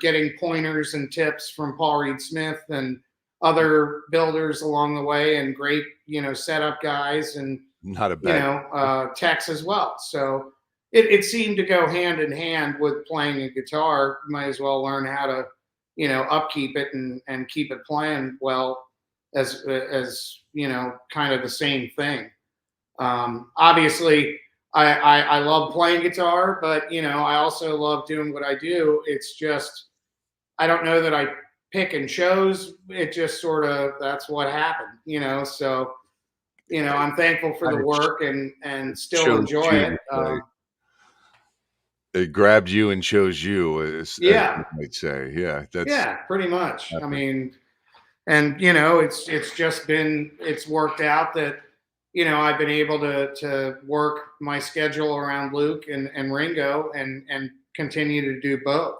getting pointers and tips from Paul Reed Smith and other builders along the way, and great setup guys, and Not a bad techs as well. So it seemed to go hand in hand with playing a guitar. Might as well learn how to upkeep it and keep it playing well, as kind of the same thing. Obviously, I love playing guitar, but I also love doing what I do. It's just I don't know that I pick and chose. It just sort of that's what happened. So I'm thankful for the I work and still chose enjoy you it. to say. It grabbed you and chose you, as Yeah, you might say. Yeah, that's yeah, pretty much. I epic. mean, and it's just been it's worked out that I've been able to work my schedule around Luke and Ringo and continue to do both.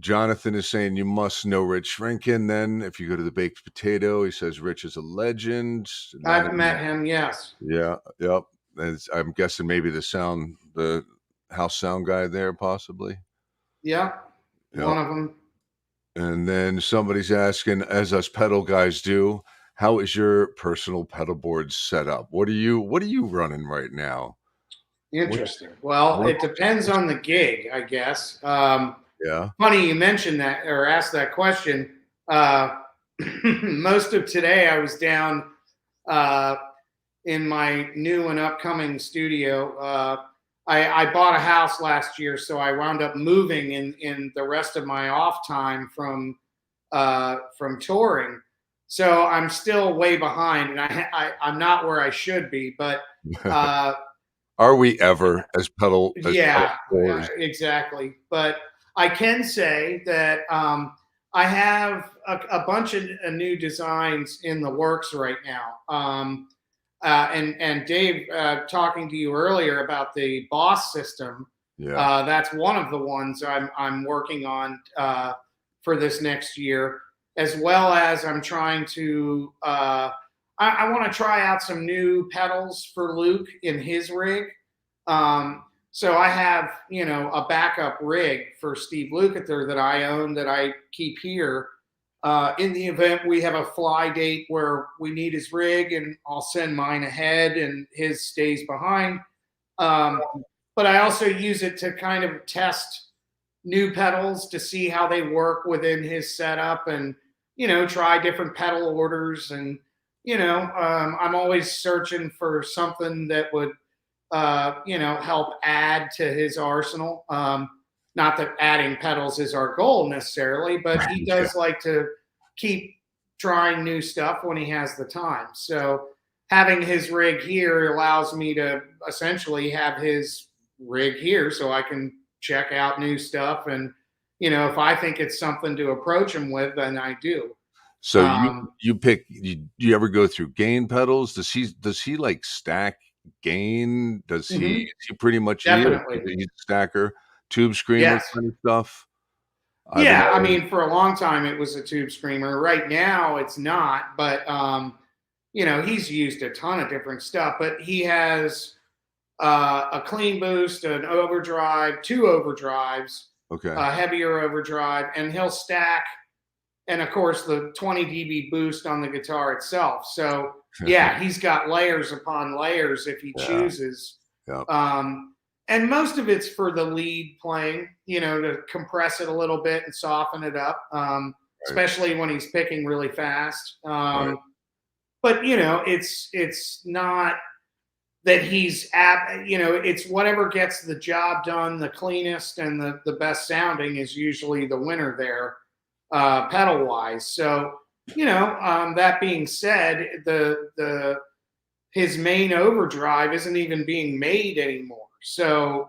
Jonathan is saying you must know Rich Rinkin. Then, if you go to the Baked Potato, he says Rich is a legend. And I've then, met him. Yes. yeah, yep. I'm guessing maybe the house sound guy there, possibly. Yep. Yep. One of them. And then somebody's asking, as us pedal guys do, how is your personal pedal board set up? What are you running right now? What, Interesting. Well, what it depends on the gig, I guess. yeah. Funny you mentioned that or asked that question. Uh, most of today, I was down uh, in my new and upcoming studio. I bought a house last year, so I wound up moving in the rest of my off time from touring. So I'm still way behind, and I'm not where I should be. But uh, Are we ever as pedal yeah, boards? exactly. But I can say that I have a bunch of new designs in the works right now. And Dave, talking to you earlier about the Boss system, Yeah. that's one of the ones I'm working on for this next year, as well as I'm trying to. I want to try out some new pedals for Luke in his rig. So I have, a backup rig for Steve Lukather that I own that I keep here. In the event we have a fly date where we need his rig, and I'll send mine ahead and his stays behind. Um, but I also use it to kind of test new pedals to see how they work within his setup, and try different pedal orders. And I'm always searching for something that would help add to his arsenal. Not that adding pedals is our goal necessarily, but he Yeah. does like to keep trying new stuff when he has the time. So having his rig here allows me to essentially have his rig here so I can check out new stuff. And, if I think it's something to approach him with, then I do. So you ever go through gain pedals? Does he like stack gain? Mhm. Is he pretty much he is? Definitely. He's a stacker, tube screamer Yes. kind of stuff? I've been Yeah, I always mean, for a long time it was a tube screamer. Right now it's not, but he's used a ton of different stuff. But he has a clean boost, an overdrive, two overdrives, okay. a heavier overdrive, and he'll stack, and of course the 20 dB boost on the guitar itself. So yeah, he's got layers upon layers if he Yeah, chooses. yeah, And most of it's for the lead playing, to compress it a little bit and soften it up, right, especially when he's picking really fast. right. But it's not that it's whatever gets the job done the cleanest and the best sounding is usually the winner there, pedal wise. So that being said, the his main overdrive isn't even being made anymore. So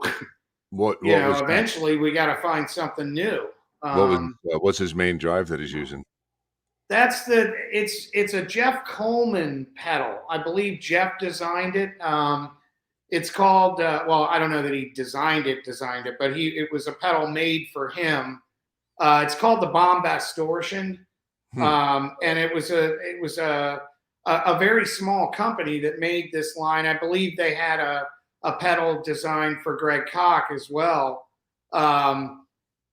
What was that? eventually we got to find something new. What was Um, what's his main drive that he's using? it's a Jeff Coleman pedal. I believe Jeff designed it. It's called well, I don't know that he designed it, but it was a pedal made for him. It's called the Bombastortion, Hmm, and it was a very small company that made this line. I believe they had a pedal designed for Greg Koch as well.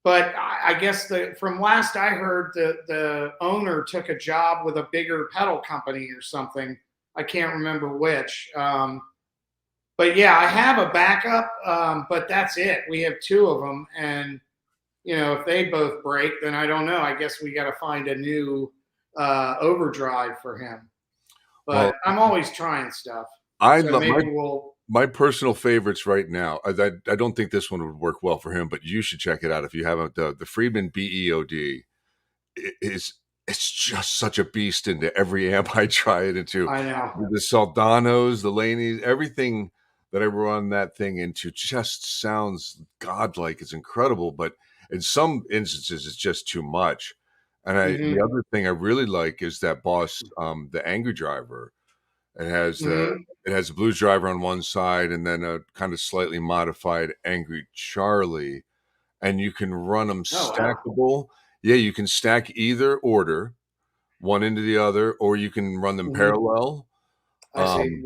But I guess from last I heard, the owner took a job with a bigger pedal company or something. I can't remember which. But yeah, I have a backup, but that's it. We have two of them, and if they both break, then I don't know. I guess we got to find a new overdrive for him. well, But I'm always trying stuff, I so love maybe we'll. my personal favorites right now. I don't think this one would work well for him, but you should check it out if you haven't. The Friedman BEOD is it's just such a beast into every amp I try it into. I know. The Saldanos, the Laneys, everything that I run that thing into just sounds godlike. It's incredible, but in some instances, it's just too much. And the Hmm. other thing I really like is that Boss, the Angry Driver. It has Hmm. it has a blues driver on one side and then a kind of slightly modified Angry Charlie. and you can run them Oh, wow. stackable. Yeah, you can stack either order, one into the other, or you can run them Hmm. parallel. I see.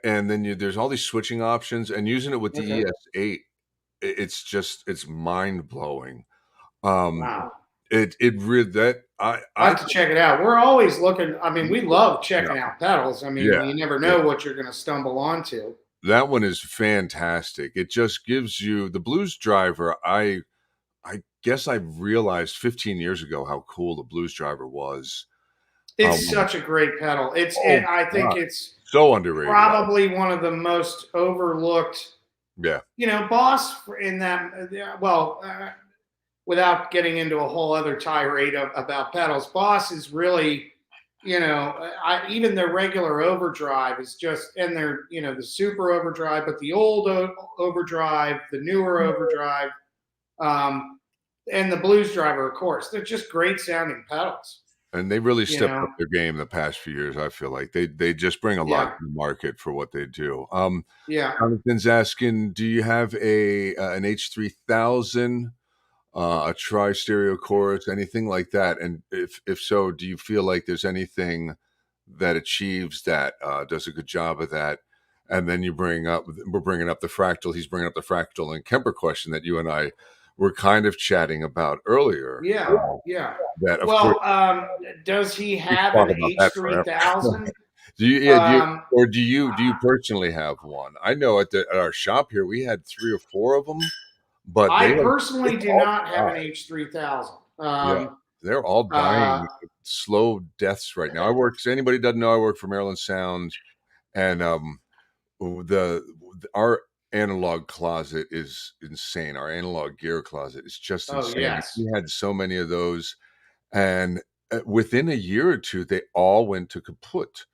And then there's all these switching options, and using it with the Okay. ES8, it's mind blowing. Um, Wow. it really that I I have to check it out. We're always looking. I mean, we love yeah checking out pedals. I mean, yeah you never yeah. know what you're going to stumble onto. That one is fantastic. It just gives you the blues driver. I guess I realized 15 years ago how cool the blues driver was. It's When such a great pedal. oh I think god, it's so underrated. probably one of the most overlooked, Yeah, Boss in that. Well, without getting into a whole other tirade about pedals, Boss is really, even their regular overdrive is just, and their, the super overdrive, but the old overdrive, the newer overdrive, um, and the blues driver, of course, they're just great sounding pedals. and they really You stepped know, up their game the past few years. I feel like they just bring a lot to yeah, the market for what they do. yeah. Jonathan's asking, do you have an H3000, a tri stereo chorus, anything like that? And if so, do you feel like there's anything that achieves that, does a good job of that? And then we're bringing up the fractal. He's bringing up the fractal and Kemper question that you and I were kind of chatting about earlier. Yeah, yeah. That of course Well, does he we could have talk an about that forever. H3000? Do you Um, or do you personally have one? I know at our shop here we had 3 or 4 of them, but I they personally do all not have an died. H3000. Yeah, they're all Uh, dying slow deaths right now. I work so anybody doesn't know, I work for Maryland Sound, and, the our analog closet is insane. Our analog gear closet is just oh insane. yes. We had so many of those, and, within a year or 2, they all went to kaput,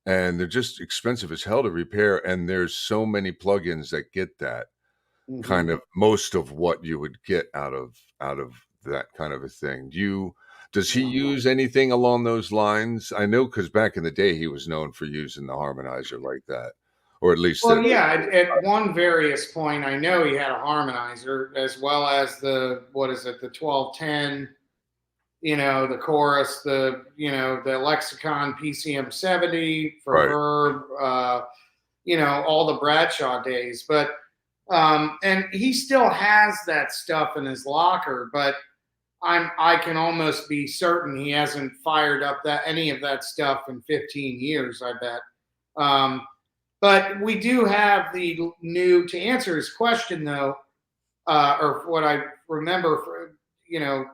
and they're just expensive as hell to repair, and there's so many plugins that get that kind Hmm. of most of what you would get out of that kind of a thing. Does he Yeah. use anything along those lines? I know because back in the day, he was known for using the harmonizer like that, or at least Well, yeah. At one various point, I know he had a harmonizer as well as the, what is it, the 1210. The chorus, the Lexicon PCM 70 from right. Verb. All the Bradshaw days, but and he still has that stuff in his locker, but I can almost be certain he hasn't fired up that any of that stuff in 15 years, I bet. um, but we do have the new, to answer his question though, or what I remember, you know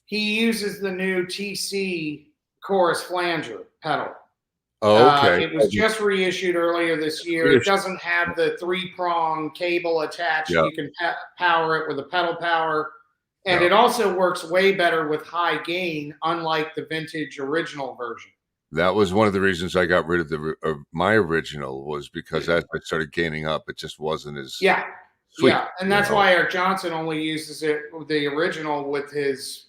he uses the new TC chorus flanger pedal. Oh, okay. It was just reissued earlier this year. It doesn't have the three-prong cable attached. Yeah, You can power it with a pedal power. And yeah. it also works way better with high gain, unlike the vintage original version. That was one of the reasons I got rid of my original was because as I started gaining up, it just wasn't as Yeah. sweet, Yeah. And that's why Eric Johnson only uses it, the original, with his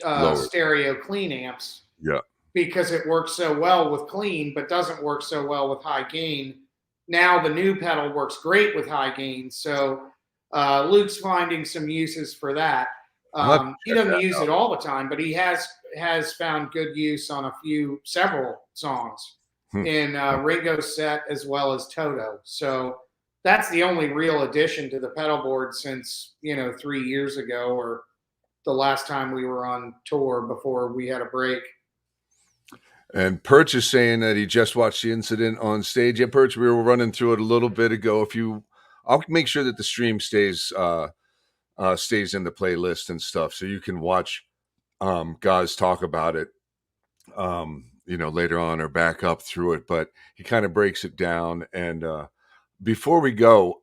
lower. stereo clean amps, Yeah. because it works so well with clean, but doesn't work so well with high gain. Now the new pedal works great with high gain. So Luke's finding some uses for that. I'll have to He check doesn't that use out. it all the time, but he has found good use on several songs Hmm. in Ringo's set as well as Toto. So that's the only real addition to the pedal board since 3 years ago, or the last time we were on tour before we had a break. And Perch is saying that he just watched the incident on stage. Yeah, Perch, we were running through it a little bit ago. I'll make sure that the stream stays in the playlist and stuff, so you can watch guys talk about it, later on or back up through it. But he kind of breaks it down. And before we go,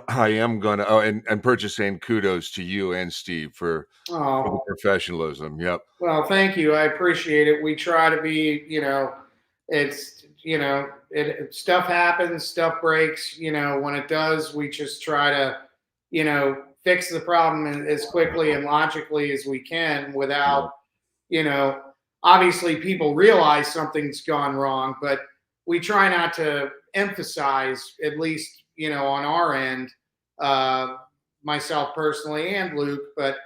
I am gonna. Oh, and Perch is saying kudos to you and Steve for the Oh, professionalism. Yep. well, thank you. I appreciate it. We try to be, it's, stuff happens, stuff breaks. When it does, we just try to, fix the problem as quickly and logically as we can Yeah. without, you know, obviously people realize something's gone wrong, but we try not to emphasize, at least, on our end, uh, myself personally and Luke, but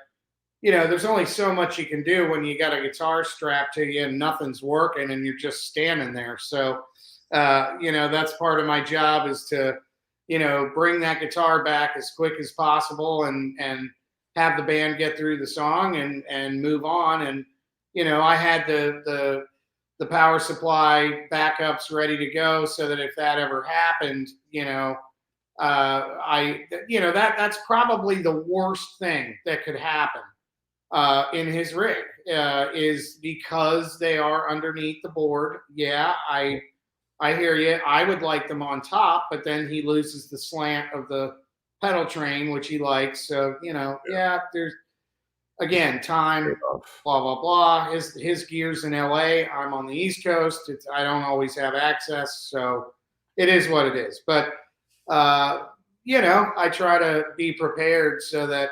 there's only so much you can do when you got a guitar strapped to you and nothing's working and you're just standing there. So, that's part of my job is to, bring that guitar back as quick as possible and have the band get through the song and move on. And, I had the power supply backups ready to go so that if that ever happened, that's probably the worst thing that could happen in his rig is because they are underneath the board. Yeah, I hear you. I would like them on top, but then he loses the slant of the pedal train, which he likes. So yeah, there's again time, blah blah blah. His gears in L.A. I'm on the East Coast. I don't always have access, so it is what it is. But I try to be prepared so that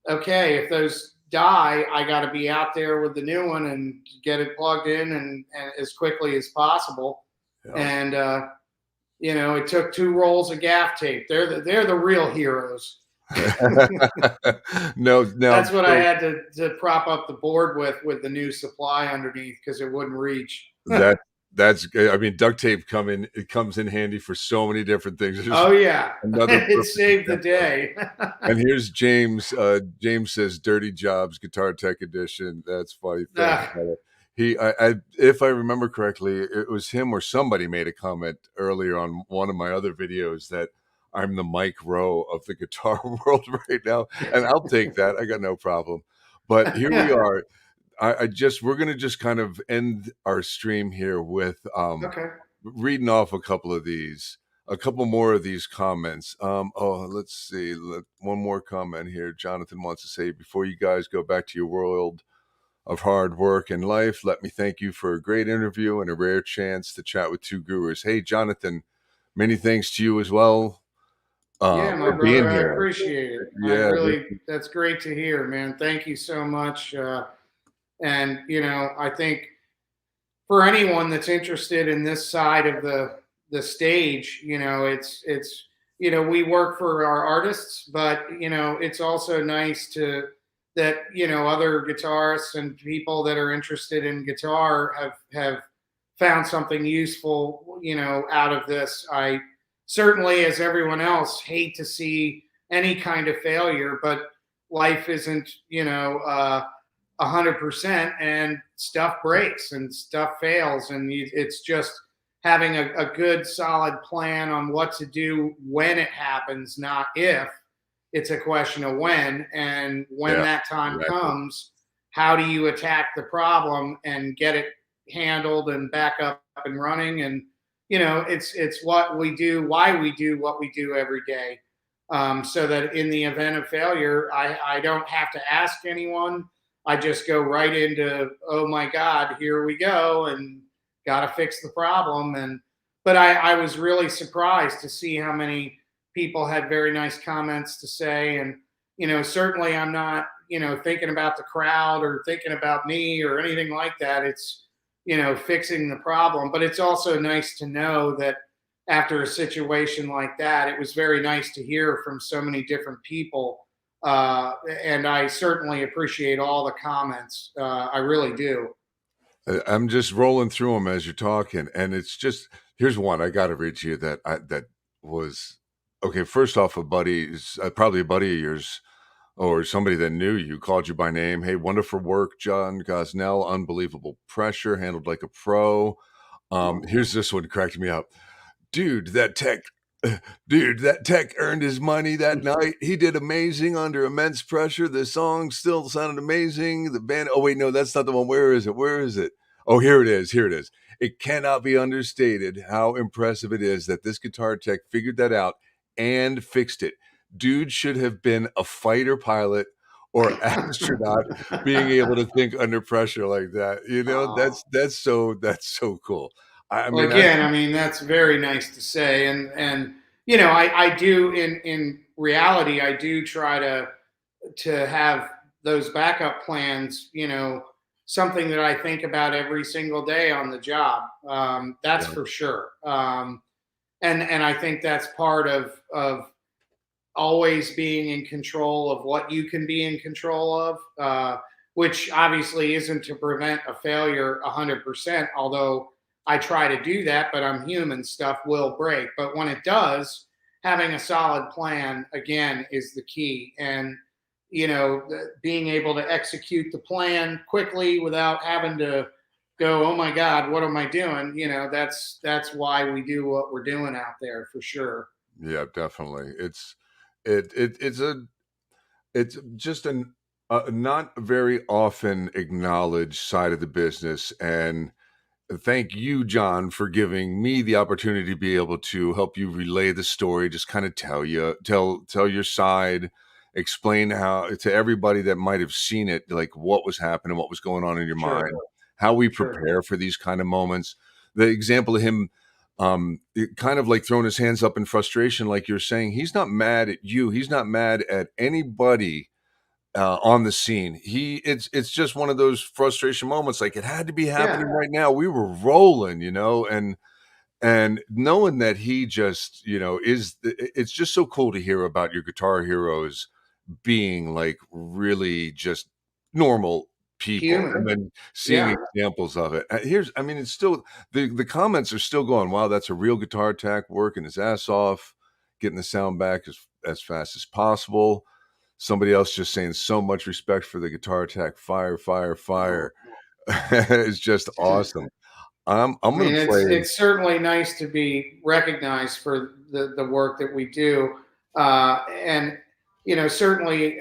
okay, if those die, I got to be out there with the new one and get it plugged in and as quickly as possible. Yeah. And it took 2 rolls of gaff tape. They're the real heroes. No, that's what I had to prop up the board with the new supply underneath because it wouldn't reach. That's I mean, duct tape comes in handy for so many different things. Oh yeah, it saved the day. And here's James. James says, "Dirty Jobs Guitar Tech Edition." That's funny. If I remember correctly, it was him or somebody made a comment earlier on one of my other videos that I'm the Mike Rowe of the guitar world right now, and I'll take that. I got no problem. But here we are. We're gonna just kind of end our stream here with reading off a couple more of these comments. Let's see. One more comment here. Jonathan wants to say, before you guys go back to your world of hard work and life, let me thank you for a great interview and a rare chance to chat with 2 gurus. Hey, Jonathan, many thanks to you as well. Yeah, my brother, I appreciate it. Yeah, that's great to hear, man. Thank you so much. And I think for anyone that's interested in this side of the stage, it's we work for our artists, but it's also nice that other guitarists and people that are interested in guitar have found something useful out of this. I certainly, as everyone else, hate to see any kind of failure, but life isn't 100%, and stuff breaks and stuff fails, and it's just having a good solid plan on what to do when it happens, not if. It's a question of when, and when that time comes, how do you attack the problem and get it handled and back up and running? And it's what we do, why we do what we do every day, so that in the event of failure, I don't have to ask anyone. I just go right into, oh my God, here we go, and got to fix the problem. But I was really surprised to see how many people had very nice comments to say. And, certainly I'm not, thinking about the crowd or thinking about me or anything like that. It's, fixing the problem. But it's also nice to know that after a situation like that, it was very nice to hear from so many different people. And I certainly appreciate all the comments. I really do. I'm just rolling through them as you're talking, and it's just, here's one I got to read to you that was okay. First off, probably a buddy of yours or somebody that knew you called you by name. Hey, wonderful work, John Gosnell. Unbelievable pressure, handled like a pro. Here's this one, cracked me up. Dude, that tech earned his money that night. He did amazing under immense pressure. The song still sounded amazing. The band, oh wait, no, that's not the one. Where is it? Oh, here it is. It cannot be understated how impressive it is that this guitar tech figured that out and fixed it. Dude should have been a fighter pilot or astronaut, being able to think under pressure like that. That's so cool. I mean, that's very nice to say. And I do in reality, I do try to have those backup plans, something that I think about every single day on the job. That's for sure. And I think that's part of always being in control of what you can be in control of, which obviously isn't to prevent a failure 100%, although I try to do that, but I'm human, stuff will break. But when it does, having a solid plan, again, is the key. And, being able to execute the plan quickly without having to go, oh my God, what am I doing? That's why we do what we're doing out there for sure. Yeah, definitely. It's just an not very often acknowledged side of the business, and thank you, John, for giving me the opportunity to be able to help you relay the story, just kind of tell your side, explain how to everybody that might have seen it, like what was happening, what was going on in your Sure. mind, how we Sure. prepare for these kind of moments. The example of him kind of like throwing his hands up in frustration, like you're saying, he's not mad at you, he's not mad at anybody on the scene. It's just one of those frustration moments. Like it had to be Yeah. happening right now. We were rolling, and knowing that he just, it's just so cool to hear about your guitar heroes being like really just normal people, Human. and then seeing Yeah. examples of it. I mean, it's still the comments are still going. Wow, that's a real guitar tech working his ass off, getting the sound back as fast as possible. Somebody else just saying so much respect for the guitar tech. Fire, fire, fire. It's just awesome. I'm I gonna mean, it's play. it's certainly nice to be recognized for the work that we do, and certainly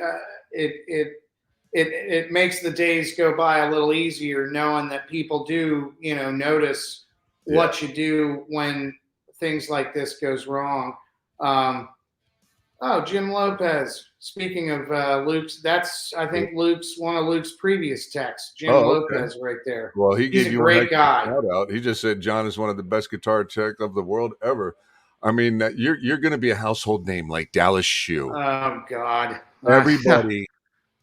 it makes the days go by a little easier knowing that people do notice Yeah. what you do when things like this goes wrong. Um, oh, Jim Lopez. Speaking of Luke's, that's I think Luke's one of Luke's previous texts. Jim Oh, okay. Lopez, right there. Well, he He's gave a you one heck great of a guy. shout out. He just said John is one of the best guitar tech of the world ever. I mean, you're going to be a household name like Dallas Shoe. Oh God. Everybody,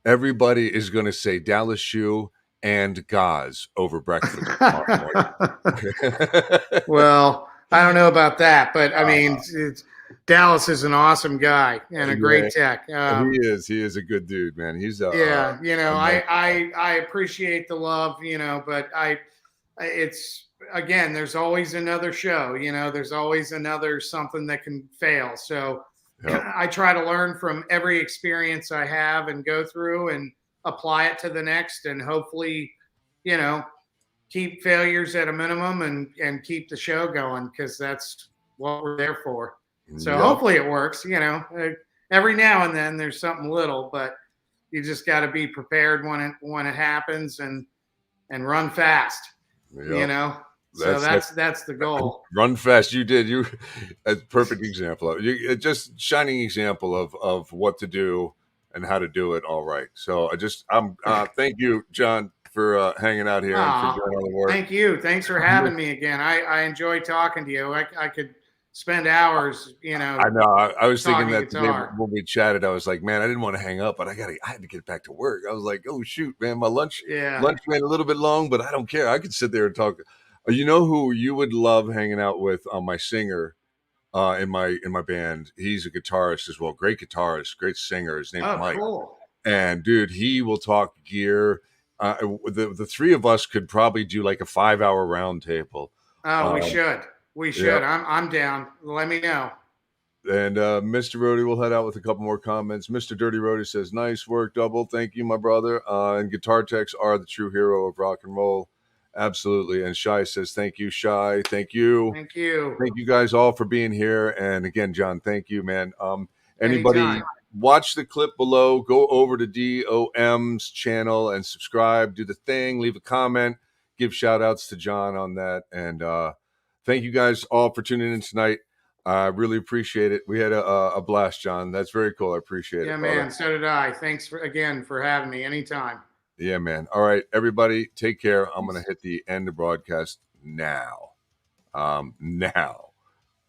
everybody is going to say Dallas Shoe and Gaz over breakfast tomorrow morning. Well, I don't know about that, but I mean, Uh, Dallas is an awesome guy and a yeah, great tech. he is. He is a good dude, man. He's Yeah, a nice guy. I appreciate the love, but it's again, there's always another show, there's always another something that can fail. So Yep. I try to learn from every experience I have and go through and apply it to the next, and hopefully, you know, keep failures at a minimum and keep the show going because that's what we're there for. So Yep. hopefully it works. Every now and then there's something little, but you just got to be prepared when it happens and run fast. You Yep. know, so That's that's the goal. run fast. You did. You a perfect example of you. Just shining example of what to do and how to do it. All right. So I'm thank you, John, for hanging out here and for Ah, doing all the work. thank you. Thanks for having me again. I enjoy talking to you. I could spend hours, I know. I was thinking talking that today guitar. when we chatted. I was like, man, I didn't want to hang up, but I had to get back to work. I was like, oh shoot, man, my Yeah. lunch ran a little bit long, but I don't care. I could sit there and talk. You know who you would love hanging out with? My singer in my band. He's a guitarist as well. Great guitarist, great singer. His name's Oh, Mike. cool. And dude, he will talk gear. The three of us could probably do like a 5 hour round table. Oh, we Um, should. We yeah. should. I'm down. Let me know. And Mr. Rody will head out with a couple more comments. Mr. Dirty Rody says, "Nice work, double. Thank you, my brother." And guitar techs are the true hero of rock and roll. Absolutely. And Shy says, "Thank you, Shy. Thank you. Thank you guys all for being here." And again, John, thank you, man. Anybody Anytime. watch the clip below, go over to DOM's channel and subscribe, do the thing, leave a comment, give shout outs to John on that. And thank you guys all for tuning in tonight. I really appreciate it. We had a blast, John. That's very cool. I appreciate Yeah, it, brother. man. So did I. Thanks again for having me. Anytime. Yeah, man. All right, everybody, take care. I'm going to hit the end of broadcast now. Now.